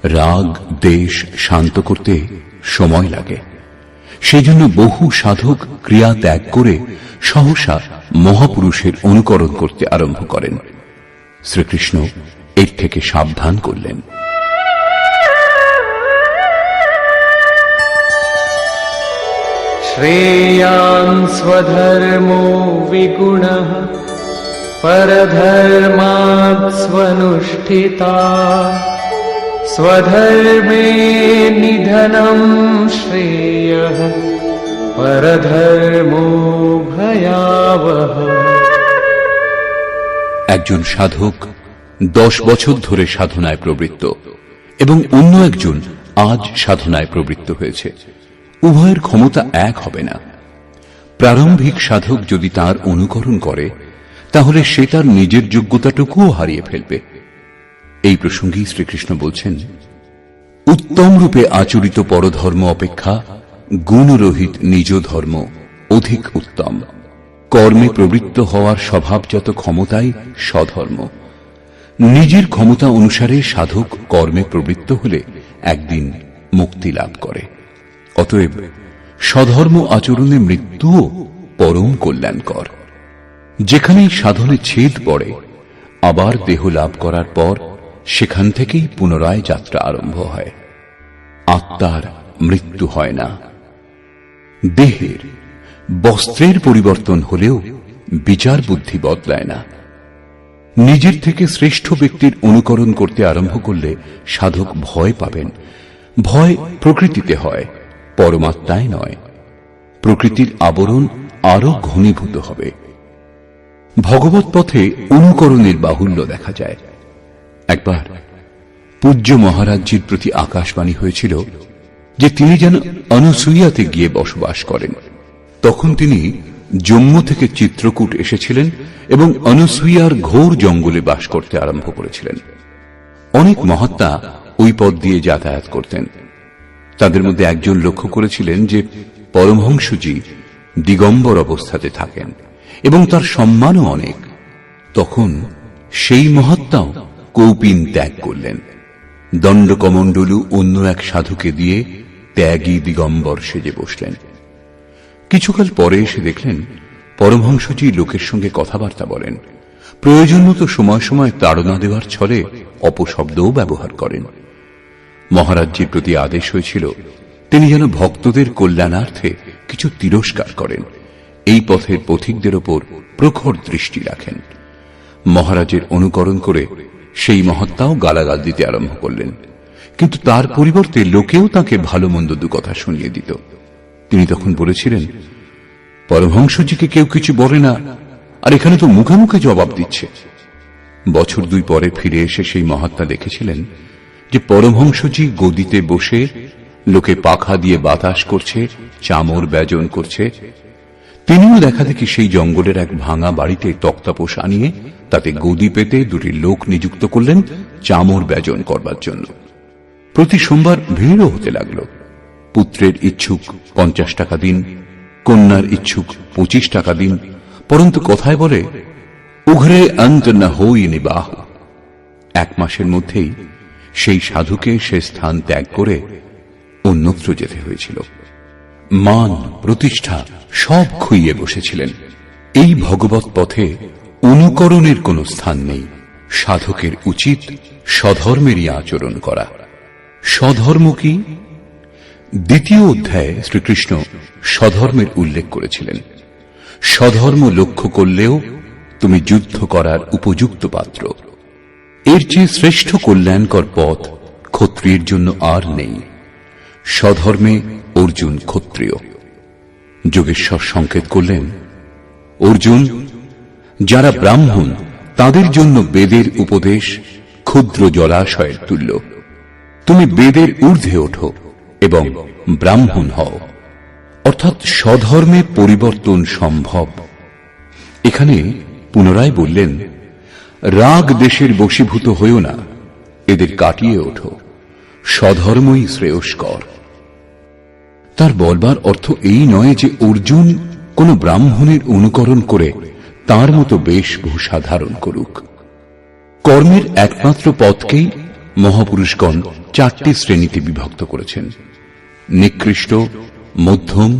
A: রাগ দেশ শান্ত করতে সময় লাগে। সেজন্য বহু সাধক ক্রিয়া ত্যাগ করে সহসা মহাপুরুষের অনুকরণ করতে আরম্ভ করেন। শ্রীকৃষ্ণ এর থেকে সাবধান করলেন।
B: শ্রেয়ান স্বধর্মো বিগুণঃ পরধর্মাৎ স্বনুষ্ঠিতা স্বধর্মে নিধনম শ্রেয়ঃ পরধর্মো ভয়াবহ।
A: একজন সাধক 10 বছর ধরে সাধনায় প্রবৃত্ত এবং অন্য একজন আজ সাধনায় প্রবৃত্ত হয়েছে। উভয়ের ক্ষমতা এক হবে না। প্রারম্ভিক সাধক যদি তার অনুকরণ করে, তাহলে সে তার নিজের যোগ্যতাটুকুও হারিয়ে ফেলবে। এই প্রসঙ্গেই শ্রীকৃষ্ণ বলছেন, উত্তম রূপে আচরিত পরধর্ম অপেক্ষা গুণরহিত নিজ ধর্ম অধিক উত্তম। কর্মে প্রবৃত্ত হওয়ার স্বভাবজাত ক্ষমতাই স্বধর্ম। নিজের ক্ষমতা অনুসারে সাধক কর্মে প্রবৃত্ত হলে একদিন মুক্তি লাভ করে। অতএব স্বধর্ম আচরণে মৃত্যুও পরম কল্যাণকর। যেখানেই সাধনে ছেদ পড়ে, আবার দেহ লাভ করার পর সেখান থেকেই পুনরায় যাত্রা আরম্ভ হয়। আত্মার মৃত্যু হয় না। দেহের, বস্ত্রের পরিবর্তন হলেও বিচার বুদ্ধি বদলায় না। নিজের থেকে শ্রেষ্ঠ ব্যক্তির অনুকরণ করতে আরম্ভ করলে সাধক ভয় পাবেন। ভয় প্রকৃতিতে হয়, পরমাত্মায় নয়। প্রকৃতির আবরণ আরো ঘনীভূত হবে। ভগবৎ পথে অনুকরণের বাহুল্য দেখা যায়। একবার পূজ্য মহারাজজির প্রতি আকাশবাণী হয়েছিল যে তিনি যেন অনুসূয়াতে গিয়ে বসবাস করেন। তখন তিনি জম্মু থেকে চিত্রকূট এসেছিলেন এবং অনুসূয়ার ঘোর জঙ্গলে বাস করতে আরম্ভ করেছিলেন। অনেক মহাত্মা ওই পথ দিয়ে যাতায়াত করতেন। তাদের মধ্যে একজন লক্ষ্য করেছিলেন যে পরমহংসজি দিগম্বর অবস্থাতে থাকেন এবং তার সম্মানও অনেক। তখন সেই মহাত্মাও কৌপিন ত্যাগ করলেন। দণ্ডকমণ্ডলু অন্য এক সাধুকে দিয়ে ত্যাগী দিগম্বর সেজে বসলেন। কিছুকাল পরে এসে দেখলেন পরমহংসজি লোকের সঙ্গে কথাবার্তা বলেন, প্রয়োজন মতো সময় সময় তাড়না দেওয়ার ছলে অপশব্দও ব্যবহার করেন। মহারাজজির প্রতি আদেশ হয়েছিল তিনি যেন ভক্তদের কল্যাণার্থে কিছু তিরস্কার করেন, এই পথের পথিকদের ওপর প্রখর দৃষ্টি রাখেন। মহারাজের অনুকরণ করে সেই মহাত্মাও গালাগাল দিতে আরম্ভ করলেন, কিন্তু তার পরিবর্তে লোকেও তাকে ভালো মন্দ দু কথা শুনিয়ে দিত। তিনি তখন বলেছিলেন, পরমহংসজিকে কেউ কিছু বলে না, আর এখানে তো মুখে মুখে জবাব দিচ্ছে। বছর 2 পরে ফিরে এসে সেই মহাত্মা দেখেছিলেন যে পরমহংসজি গদিতে বসে লোকে পাখা দিয়ে বাতাস করছে, চামর ব্যজন করছে। তিনিও দেখা দেখি সেই জঙ্গলের এক ভাঙা বাড়িতে তক্তাপোষ আনিয়ে তাতে গদি পেতে 2টি লোক নিযুক্ত করলেন চামর ব্যজন করবার জন্য। প্রতি সোমবার ভিড়ও হতে লাগল। পুত্রের ইচ্ছুক 50 টাকা দিন, কন্যার ইচ্ছুক 25 টাকা দিন, পরন্তু কথায় বলে উঘরে অন্ত না হই নিবাহ। 1 মাসের মধ্যেই সেই সাধুকে সে স্থান ত্যাগ করে অন্যত্র যেতে হয়েছিল। মান প্রতিষ্ঠা সব খুইয়ে বসেছিলেন। এই ভগবৎ পথে অনুকরণের কোনো স্থান নেই। সাধকের উচিত স্বধর্মেরই আচরণ করা। স্বধর্ম কি? 2য় অধ্যায়ে শ্রীকৃষ্ণ স্বধর্মের উল্লেখ করেছিলেন। স্বধর্ম লক্ষ্য করলেও তুমি যুদ্ধ করার উপযুক্ত পাত্র। এর চেয়ে শ্রেষ্ঠ কল্যাণকর পথ ক্ষত্রিয়ের জন্য আর নেই। স্বধর্মে অর্জুন ক্ষত্রিয়। যোগেশ্বর সংকেত করলেন, অর্জুন, যারা ব্রাহ্মণ তাদের জন্য বেদের উপদেশ ক্ষুদ্র জলাশয়ের তুল্য। তুমি বেদের ঊর্ধ্বে ওঠো এবং ব্রাহ্মণ হও। অর্থাৎ স্বধর্মে পরিবর্তন সম্ভব। এখানে পুনরায় বললেন, রাগ দেশের বশীভূত হইও না, এদের কাটিয়ে ওঠো, স্বধর্মই শ্রেয়স্কর। তার বলবার অর্থ এই নয় যে অর্জুন কোন ব্রাহ্মণের অনুকরণ করে তার মতো বেশভূষা ধারণ করুক। কর্মের একমাত্র পথকেই মহাপুরুষগণ 4টি শ্রেণীতে বিভক্ত করেছেন: নিকৃষ্ট, মধ্যম,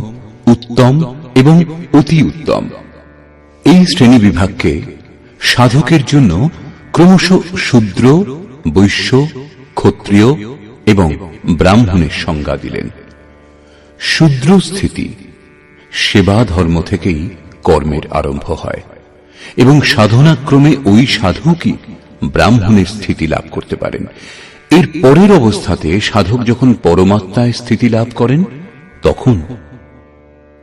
A: উত্তম এবং অতি উত্তম। এই শ্রেণী বিভাগকে সাধকের জন্য ক্রমশ শূদ্র, বৈশ্য, ক্ষত্রিয় এবং ব্রাহ্মণের সংজ্ঞা দিলেন। শূদ্র স্থিতি সেবা ধর্ম থেকেই কর্মের আরম্ভ হয় এবং সাধনাক্রমে ওই সাধকই ব্রাহ্মণের স্থিতি লাভ করতে পারেন। এর পরের অবস্থাতে সাধক যখন পরমাত্মায় স্থিতি লাভ করেন তখন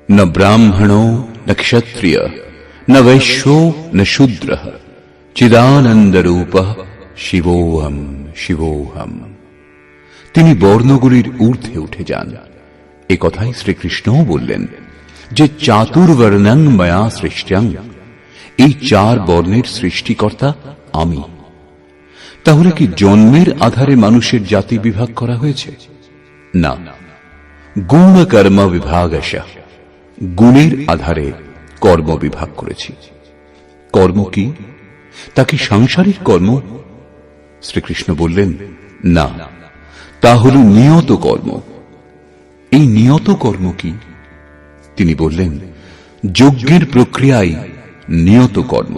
A: ন ব্রাহ্মণো ন ক্ষত্রিয় ন বৈশ্য ন শূদ্র চিদানন্দরূপ শিবোহম শিবোহম। তিনি বর্ণগুলির ঊর্ধ্বে উঠে যান। এ কথাই শ্রীকৃষ্ণও বললেন যে চাতুর্বর্ণং ময়া সৃষ্টং, এই 4 বর্ণের সৃষ্টিকর্তা আমি। তাহলে কি জন্মের আধারে মানুষের জাতি বিভাগ করা হয়েছে? না, গুণ কর্ম বিভাগশ, গুণের আধারে কর্ম বিভাগ করেছি। কর্ম কি? তা কি সাংসারিক কর্ম? শ্রীকৃষ্ণ বললেন, না, তা হল নিয়ত কর্ম। এই নিয়ত কর্ম কি? তিনি বললেন, যজ্ঞের প্রক্রিয়াই নিয়ত কর্ম,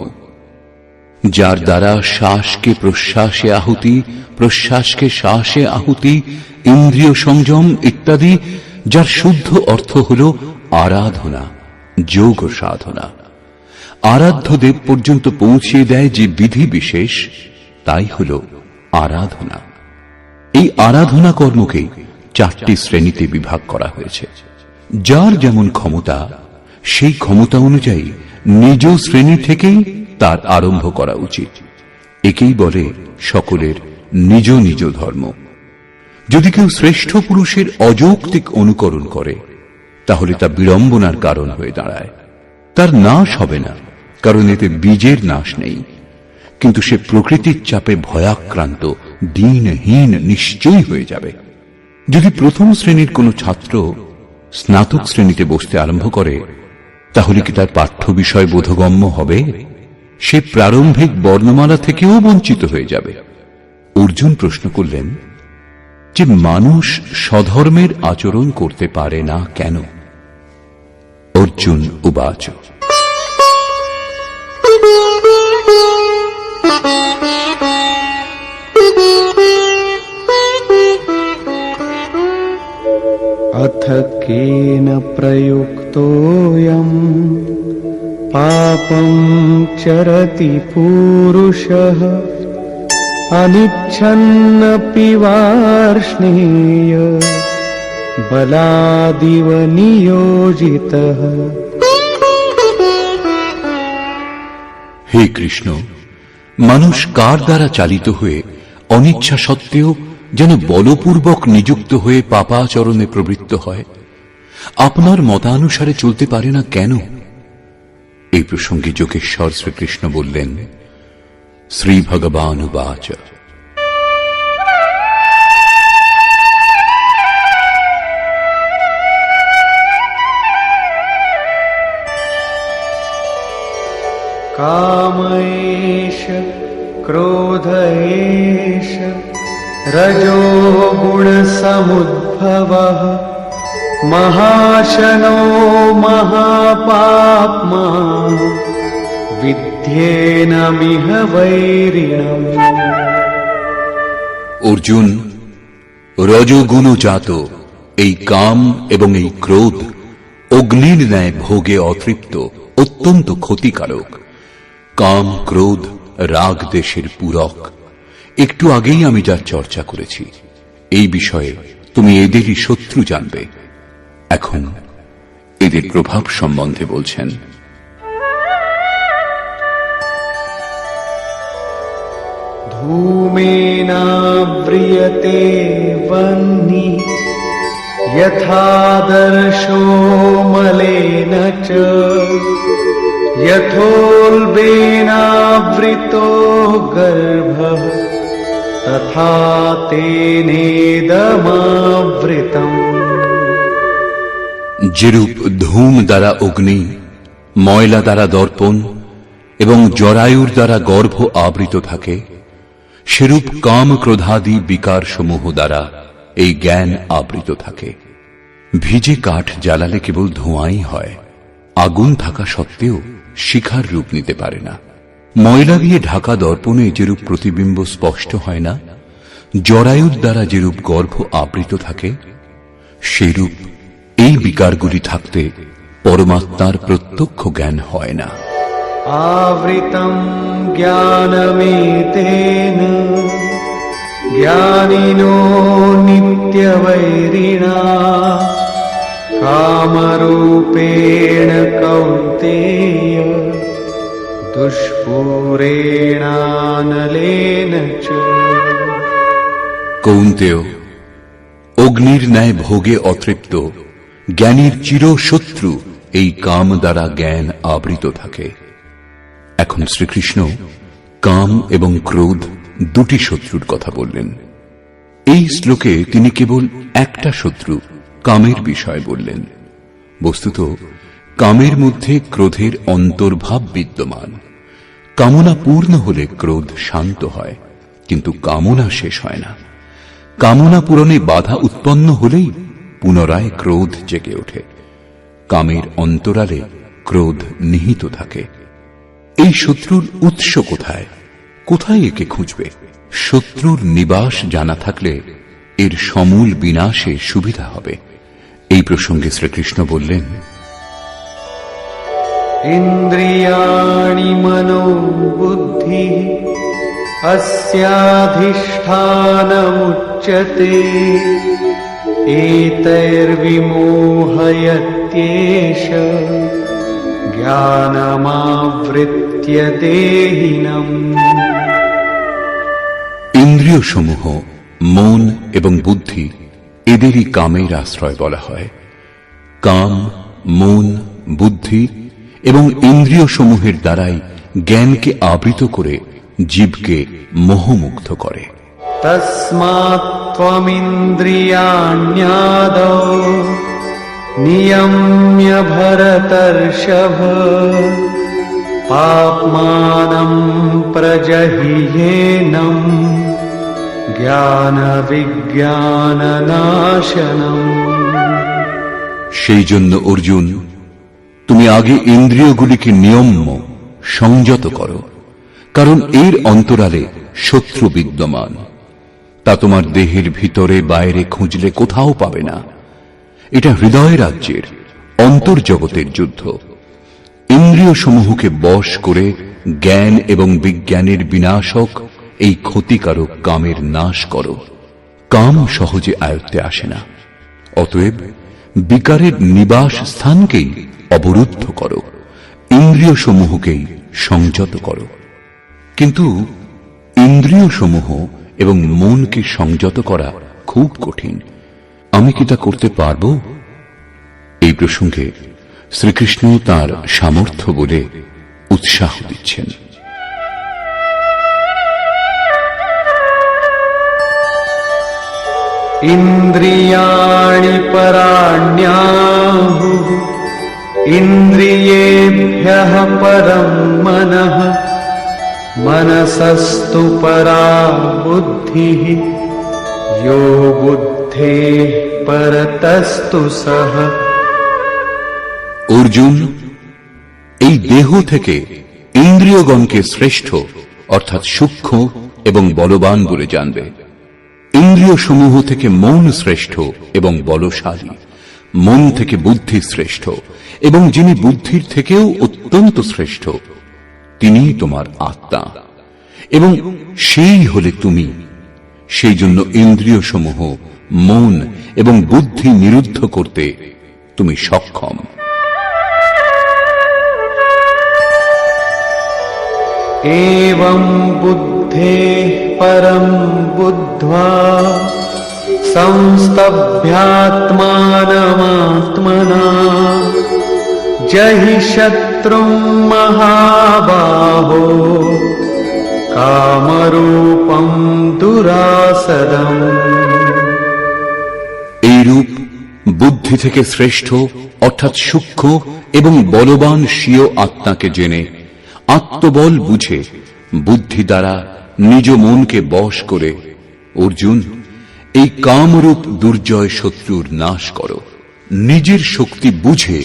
A: যার দ্বারা শ্বাসকে প্রশ্বাসে আহুতি, প্রশ্বাসকে শ্বাসে আহুতি, ইন্দ্রিয় সংযম ইত্যাদি, যার শুদ্ধ অর্থ হল আরাধনা, যোগ সাধনা। আরাধ্য দেব পর্যন্ত পৌঁছিয়ে দেয় যে বিধি বিশেষ, তাই হল আরাধনা। এই আরাধনা কর্মকেই 4টি শ্রেণীতে বিভাগ করা হয়েছে। যার যেমন ক্ষমতা, সেই ক্ষমতা অনুযায়ী নিজ শ্রেণী থেকেই তার আরম্ভ করা উচিত। একেই বলে সকলের নিজ নিজ ধর্ম। যদি কেউ শ্রেষ্ঠ পুরুষের অযৌক্তিক অনুকরণ করে তাহলে তা বিড়ম্বনার কারণ হয়ে দাঁড়ায়। তার নাশ হবে না, কারণ এতে বীজের নাশ নেই, কিন্তু সে প্রকৃতির চাপে ভয়াক্রান্ত, দিনহীন নিশ্চয়ই হয়ে যাবে। যদি প্রথম শ্রেণীর কোনো ছাত্র স্নাতক শ্রেণীতে বসতে আরম্ভ করে তাহলে কি তার পাঠ্য বিষয় বোধগম্য হবে? সে প্রারম্ভিক বর্ণমালা থেকেও বঞ্চিত হয়ে যাবে। অর্জুন প্রশ্ন করলেন যে মানুষ স্বধর্মের আচরণ করতে পারে না কেন? অর্জুন উবাচ
B: अथ केन प्रयुक्तोऽयम् पापं चरति पूरुषः अनिच्छन्नपि वार्ष्णेय बलादिव नियोजितः।
A: হে কৃষ্ণ, মানুষ কার দ্বারা চালিত হয়ে অনিচ্ছা সত্ত্বেও যেন বলপূর্বক নিযুক্ত হয়ে পাপাচরণে প্রবৃত্ত হয়, আপনার মতানুসারে চলতে পারে না কেন? এই প্রসঙ্গে যোগেশ্বর শ্রীকৃষ্ণ বললেন, শ্রী ভগবানুবাচ
B: काम एष क्रोध एष रजो गुणसमुद्भवः महाशनो महापाप्मा विद्येनमिह वैरिणम्।
A: অর্জুন, রজগুণজাত এই কাম এবং এই ক্রোধ অগ্নির ন্যায় ভোগে অতৃপ্ত, অত্যন্ত ক্ষতিকারক। কাম, ক্রোধ, রাগ দেশের পূরক। একটু আগেই আমি যার চর্চা করেছি, এই বিষয়ে তুমি এদেরই শত্রু জানবে। এখন এদের প্রভাব সম্বন্ধে বলছেন।
B: धूमेनाव्रियते वह्निः यथादर्शो मलेन च यथोल्बेनावृतो गर्भः तथा तेनेदमावृतम्।
A: যেরূপ ধূম দ্বারা অগ্নি, ময়লা দ্বারা দর্পণ এবং জরায়ুর দ্বারা গর্ভ আবৃত থাকে, সেরূপ কাম ক্রোধাদি বিকার সমূহ দ্বারা এই জ্ঞান আবৃত থাকে। ভিজে কাঠ জ্বালালে কেবল ধোঁয়াই হয়, আগুন থাকা সত্ত্বেও শিখার রূপ নিতে পারে না। ময়লা দিয়ে ঢাকা দর্পণে যেরূপ প্রতিবিম্ব স্পষ্ট হয় না, জরায়ুর দ্বারা যেরূপ গর্ভ আবৃত থাকে, সেরূপ এই বিকারগুলি থাকতে পরমাত্মার প্রত্যক্ষ জ্ঞান হয় না।
B: आवृतं ज्ञानमेतेन ज्ञानिनो नित्यवैरिणा कामरूपेण कौन्तेय दुष्पूरेणानलेन च।
A: কৌন্তেয়, অগ্নির ন্যায় ভোগে অতৃপ্ত জ্ঞানীর চিরশত্রু এই কাম দ্বারা জ্ঞান আবৃত থাকে। এখন শ্রীকৃষ্ণ কাম এবং ক্রোধ দুটি শত্রুর কথা বললেন। এই শ্লোকে তিনি কেবল একটা শত্রু কামের বিষয় বললেন। বস্তুত কামের মধ্যে ক্রোধের অন্তর্ভাব বিদ্যমান। কামনা পূর্ণ হলে ক্রোধ শান্ত হয়, কিন্তু কামনা শেষ হয় না। কামনা পূরণে বাধা উৎপন্ন হলেই পুনরায় ক্রোধ জেগে ওঠে। কামের অন্তরালে ক্রোধ নিহিত থাকে। এই শত্রুর উৎস কোথায়, কোথায় একে খুঁজবে? শত্রুর নিবাস জানা থাকলে এর সমূল বিনাশে সুবিধা হবে। এই প্রসঙ্গে শ্রীকৃষ্ণ বললেন,
B: ইন্দ্রিয়াণি মনো বুদ্ধি अस्याधिष्ठानमुच्यते एतैर्विमोहयत्येष জ্ঞানমাবৃত্য দেহিনম।
A: ইন্দ্রিয় সমূহ, মন এবং বুদ্ধি, এদেরই কামের আশ্রয় বলা হয়। কাম, মন, বুদ্ধি এবং ইন্দ্রিয় সমূহের দ্বারাই জ্ঞানকে আবৃত করে জীবকে মোহমুগ্ধ করে।
B: তস্মাৎ ত্বমিন্দ্রিয়াণ্যাদৌ নিয়ম্য ভরতর্ষভ পাপ্মানং প্রজহিয়েনং জ্ঞান বিজ্ঞাননাশনম।
A: সেই জন্য অর্জুন, তুমি আগে ইন্দ্রিয়গুলিকে নিয়ম্য সংযত করো, কারণ এর অন্তরালে শত্রু বিদ্যমান। তা তোমার দেহের ভিতরে বাইরে খুঁজলে কোথাও পাবে না। এটা হৃদয় রাজ্যের অন্তর্জগতের যুদ্ধ। ইন্দ্রিয় সমূহকে বশ করে জ্ঞান এবং বিজ্ঞানের বিনাশক এই ক্ষতিকারক কামের নাশ করো। কাম সহজে আয়ত্তে আসে না, অতএব বিকারের নিবাস স্থানকেই অবরুদ্ধ করো, ইন্দ্রিয় সমূহকেই সংযত করো। কিন্তু ইন্দ্রিয় সমূহ এবং মনকে সংযত করা খুব কঠিন। আমি কি তা করতে পারব? এই প্রসঙ্গে শ্রীকৃষ্ণ তাঁর সামর্থ্য বলে উৎসাহ দিচ্ছেন।
B: ইন্দ্রিয়াণি পরাণ্যাহুঃ ইন্দ্রিয়েভ্যঃ পরম মনঃ মনসস্তু পরা বুদ্ধিঃ ইয়ো বুদ্ধেঃ পরতস্তু সঃ।
A: অর্জুন, এই দেহ থেকে ইন্দ্রিয়গণকে শ্রেষ্ঠ অর্থাৎ সূক্ষ্ম এবং বলবান বলে জানবে। ইন্দ্রিয় সমূহ থেকে মন শ্রেষ্ঠ এবং বলশালী, মন থেকে বুদ্ধি শ্রেষ্ঠ, এবং যিনি বুদ্ধির থেকেও অত্যন্ত শ্রেষ্ঠ তিনিই তোমার আত্মা, এবং সেই হলে তুমি। সেই জন্য ইন্দ্রিয় সমূহ, মন এবং বুদ্ধি নিরুদ্ধ করতে তুমি সক্ষম।
B: एवं बुद्धेः परं बुद्ध्वा संस्तभ्यात्मानमात्मना जहि शत्रुं महाबाहो कामरूपं दुरासदम्।
A: এইরূপ বুদ্ধি থেকে শ্রেষ্ঠ অর্থাৎ সূক্ষ্ম এবং বলবান স্বীয় আত্মাকে জেনে আত্মবল বুঝে বুদ্ধি দ্বারা নিজ মনকে বশ করে অর্জুন এই কামরূপ দুর্জয় শত্রুর নাশ করো। নিজের শক্তি বুঝে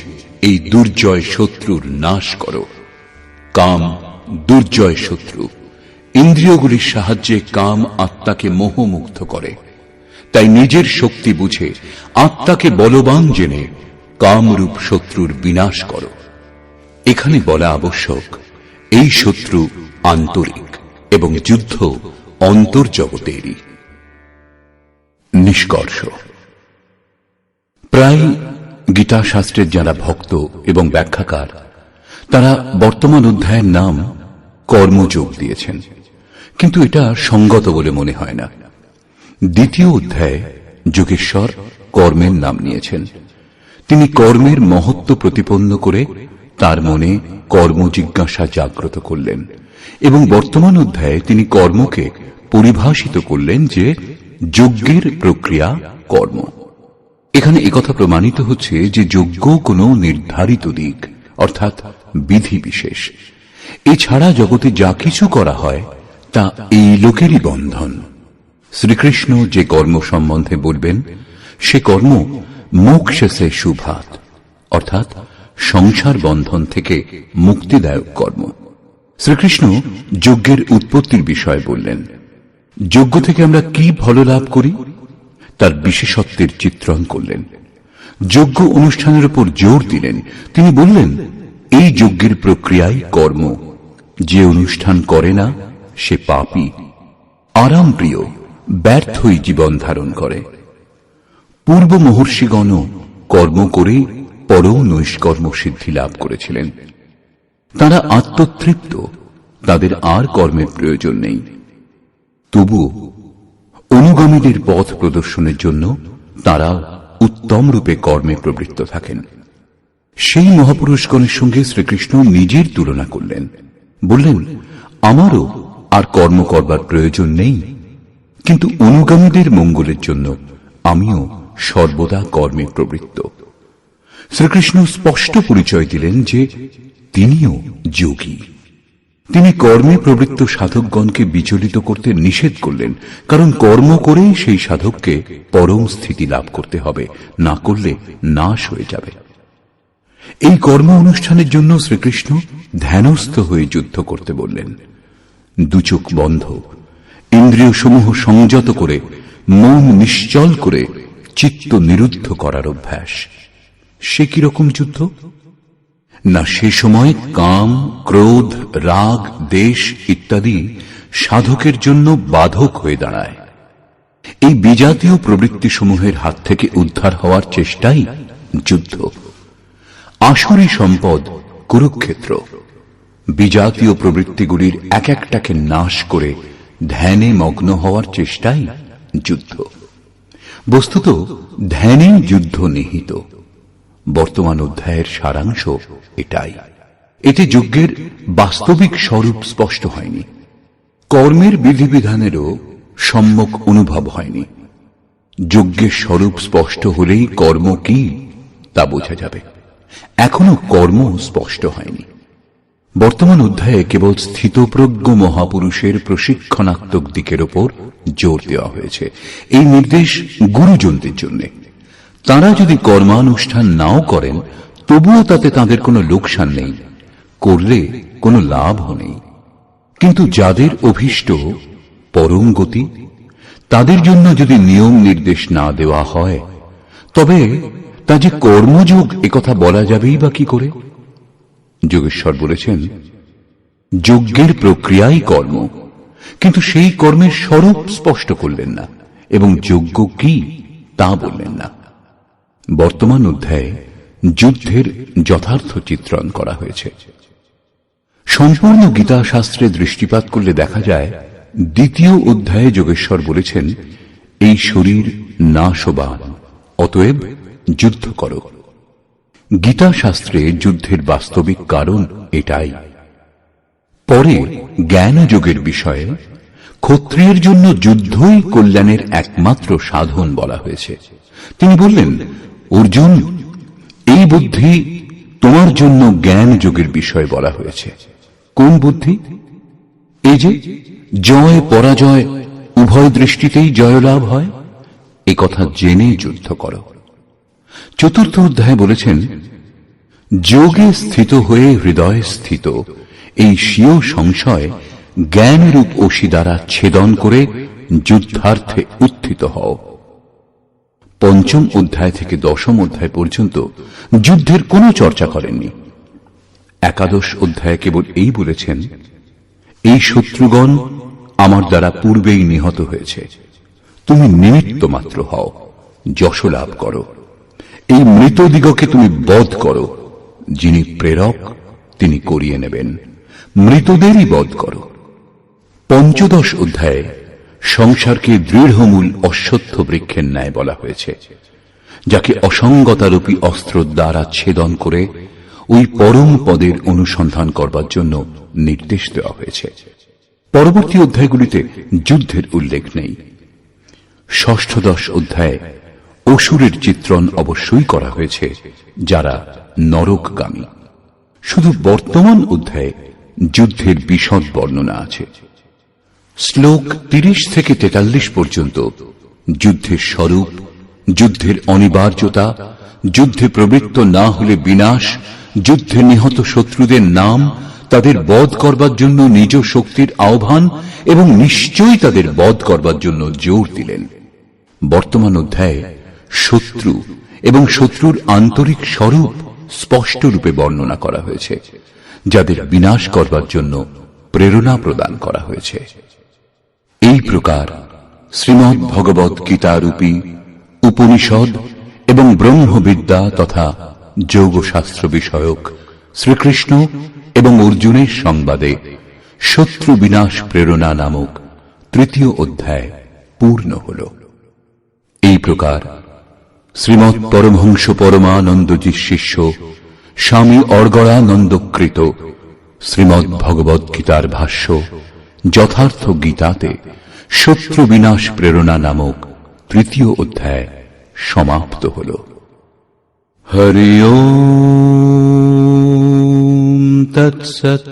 A: এই দুর্জয় শত্রুর নাশ করো। কাম দুর্জয় শত্রু। ইন্দ্রিয়গুলির সাহায্যে কাম আত্মাকে মোহমুগ্ধ করে। তাই নিজের শক্তি বুঝে আত্মাকে বলবান জেনে কামরূপ শত্রুর বিনাশ করো। এখানে বলা আবশ্যক, এই শত্রু আন্তরিক এবং যুদ্ধ অন্তর্জগতেরই। নিষ্কর্ষ, প্রায় গীতা শাস্ত্রের যারা ভক্ত এবং ব্যাখ্যাকার তারা বর্তমান অধ্যায়ের নাম কর্মযোগ দিয়েছেন, কিন্তু এটা সঙ্গত বলে মনে হয় না। দ্বিতীয় অধ্যায়ে যোগেশ্বর কর্মের নাম নিয়েছেন। তিনি কর্মের মহত্ব প্রতিপন্ন করে তার মনে কর্ম জিজ্ঞাসা জাগ্রত করলেন, এবং বর্তমান অধ্যায়ে তিনি কর্মকে পরিভাষিত করলেন যে যজ্ঞের প্রক্রিয়া কর্ম। এখানে একথা প্রমাণিত হচ্ছে যে যজ্ঞ কোনো নির্ধারিত দিক অর্থাৎ বিধি বিশেষ। এছাড়া জগতে যা কিছু করা হয় তা এই লোকেরই বন্ধন। শ্রীকৃষ্ণ যে কর্ম সম্বন্ধে বলবেন সে কর্ম মোক্ষসে শুভাত অর্থাৎ সংসার বন্ধন থেকে মুক্তিদায়ক কর্ম। শ্রীকৃষ্ণ যজ্ঞের উৎপত্তির বিষয় বললেন। যজ্ঞ থেকে আমরা কি ফল লাভ করি তার বিশেষত্বের চিত্রণ করলেন। যজ্ঞ অনুষ্ঠানের উপর জোর দিলেন। তিনি বললেন, এই যজ্ঞের প্রক্রিয়াই কর্ম। যে অনুষ্ঠান করে না সে পাপী, আরাম প্রিয়, ব্যর্থই জীবন ধারণ করে। পূর্ব মহর্ষিগণও কর্ম করে পরম নৈষ্কর্ম সিদ্ধি লাভ করেছিলেন। তারা আত্মতৃপ্ত, তাদের আর কর্মের প্রয়োজন নেই। তবুও অনুগামীদের পথ প্রদর্শনের জন্য তারা উত্তম রূপে কর্মে প্রবৃত্ত থাকেন। সেই মহাপুরুষগণের সঙ্গে শ্রীকৃষ্ণ নিজের তুলনা করলেন। বললেন, আমারও আর কর্ম করবার প্রয়োজন নেই, কিন্তু অনুগামীদের মঙ্গলের জন্য আমিও সর্বদা কর্মে প্রবৃত্ত। শ্রীকৃষ্ণ স্পষ্ট পরিচয় দিলেন যে তিনিও যোগী। তিনি কর্মে প্রবৃত্ত সাধকগণকে বিচলিত করতে নিষেধ করলেন, কারণ কর্ম করেই সেই সাধককে পরম স্থিতি লাভ করতে হবে, না করলে নাশ হয়ে যাবে। এই কর্ম অনুষ্ঠানের জন্য শ্রীকৃষ্ণ ধ্যানস্থ হয়ে যুদ্ধ করতে বললেন। দুচোখ বন্ধ, ইন্দ্রিয় সমূহ সংযত করে, মন নিশ্চল করে চিত্ত নিরুদ্ধ করার অভ্যাস। সে কিরকম যুদ্ধ? না সে সময় কাম, ক্রোধ, রাগ, দেশ ইত্যাদি সাধকের জন্য বাধক হয়ে দাঁড়ায়। এই বিজাতীয় প্রবৃত্তিসমূহের হাত থেকে উদ্ধার হওয়ার চেষ্টাই যুদ্ধ। আসুরি সম্পদ কুরুক্ষেত্র। বিজাতীয় প্রবৃত্তিগুলির এক একটাকে নাশ করে ধ্যানে মগ্ন হওয়ার চেষ্টাই যুদ্ধ। বস্তুত ধ্যানেই যুদ্ধ নিহিত। বর্তমান অধ্যায়ের সারাংশ এটাই। এতে যজ্ঞের বাস্তবিক স্বরূপ স্পষ্ট হয়নি, কর্মের বিধিবিধানেরও সম্যক অনুভব হয়নি। যজ্ঞের স্বরূপ স্পষ্ট হলেই কর্ম কি তা বোঝা যাবে। এখনো কর্ম স্পষ্ট হয়নি। বর্তমান অধ্যায়ে কেবল স্থিতপ্রজ্ঞ মহাপুরুষের প্রশিক্ষণাত্মক দিকের ওপর জোর দেওয়া হয়েছে। এই নির্দেশ গুরুজনদের জন্য। তাঁরা যদি কর্মানুষ্ঠান নাও করেন তবুও তাতে তাদের কোনো লোকসান নেই, করলে কোনো লাভও নেই। কিন্তু যাদের অভীষ্ট পরম গতি, তাদের জন্য যদি নিয়ম নির্দেশ না দেওয়া হয় তবে তা যে কর্মযোগ একথা বলা যাবেই বা কি করে? যোগেশ্বর বলেছেন, যজ্ঞের প্রক্রিয়াই কর্ম, কিন্তু সেই কর্মের স্বরূপ স্পষ্ট করলেন না এবং যজ্ঞ কি তা বললেন না। বর্তমান অধ্যায়ে যুদ্ধের যথার্থ চিত্রণ করা হয়েছে। সম্পূর্ণ গীতা শাস্ত্রে দৃষ্টিপাত করলে দেখা যায়, দ্বিতীয় অধ্যায়ে যোগেশ্বর বলেছেন, এই শরীর নাশবান, অতএব যুদ্ধ করো। গীতা শাস্ত্রে যুদ্ধের বাস্তবিক কারণ এটাই। পরে জ্ঞান যোগের বিষয়ে ক্ষত্রিয়ের জন্য যুদ্ধই কল্যাণের একমাত্র সাধন বলা হয়েছে। তিনি বললেন, অর্জুন, এই বুদ্ধি তোমার জন্য জ্ঞান যোগের বিষয় বলা হয়েছে। কোন বুদ্ধি? এই যে জয় পরাজয় উভয় দৃষ্টিতেই জয়লাভ হয়, এ কথা জেনে যুদ্ধ করো। চতুর্থ অধ্যায়ে বলেছেন, যোগে স্থিত হয়ে হৃদয়ে স্থিত এই স্বীয় সংশয় জ্ঞানরূপ অসি দ্বারা ছেদন করে যুদ্ধার্থে উত্থিত হও। পঞ্চম অধ্যায় থেকে দশম অধ্যায় পর্যন্ত যুদ্ধের কোনো চর্চা করেননি। একাদশ অধ্যায়ে কেবল এই বলেছেন, এই শত্রুগণ আমার দ্বারা পূর্বেই নিহত হয়েছে, তুমি নিমিত্ত মাত্র হও, যশ লাভ করো। এই মৃতদিগকে তুমি বধ করো, যিনি প্রেরক তিনি করিয়ে নেবেন, মৃতদেরই বধ করো। পঞ্চদশ অধ্যায়ে সংসারকে দৃঢ়মূল অশ্বত্থ বৃক্ষের ন্যায় বলা হয়েছে, যাকে অসঙ্গতারূপী অস্ত্র দ্বারা ছেদন করে ওই পরম পদের অনুসন্ধান করবার জন্য নির্দেশ দেওয়া হয়েছে। পরবর্তী অধ্যায়গুলিতে যুদ্ধের উল্লেখ নেই। ষষ্ঠদশ অধ্যায়ে অসুরের চিত্রণ অবশ্যই করা হয়েছে, যারা নরকগামী। শুধু বর্তমান অধ্যায়ে যুদ্ধের বিশদ বর্ণনা আছে। শ্লোক 30 থেকে 43 পর্যন্ত যুদ্ধের স্বরূপ, যুদ্ধের অনিবার্যতা, যুদ্ধে প্রবৃত্ত না হলে বিনাশ, যুদ্ধে নিহত শত্রুদের নাম, তাদের বধ করবার জন্য নিজ শক্তির আহ্বান এবং নিশ্চয়ই তাদের বধ করবার জন্য জোর দিলেন। বর্তমান অধ্যায়ে শত্রু এবং শত্রুর আন্তরিক স্বরূপ স্পষ্ট রূপে বর্ণনা করা হয়েছে, যাদের বিনাশ করবার জন্য প্রেরণা প্রদান করা হয়েছে। এই প্রকার শ্রীমদ্ ভগবৎ গীতারূপী উপনিষদ এবং ব্রহ্মবিদ্যা তথা যোগশাস্ত্র বিষয়ক শ্রীকৃষ্ণ এবং অর্জুনের সংবাদে শত্রু বিনাশ প্রেরণা নামক তৃতীয় অধ্যায় পূর্ণ হল। এই প্রকার শ্রীমৎ পরমহংস পরমানন্দজির শিষ্য স্বামী অর্গড়ানন্দকৃত শ্রীমদ্ ভগবৎ গীতার ভাষ্য যথার্থ গীতাতে শত্রু বিনাশ প্রেরণা নামক তৃতীয় অধ্যায় সমাপ্ত হল। হরি ওম তৎসৎ।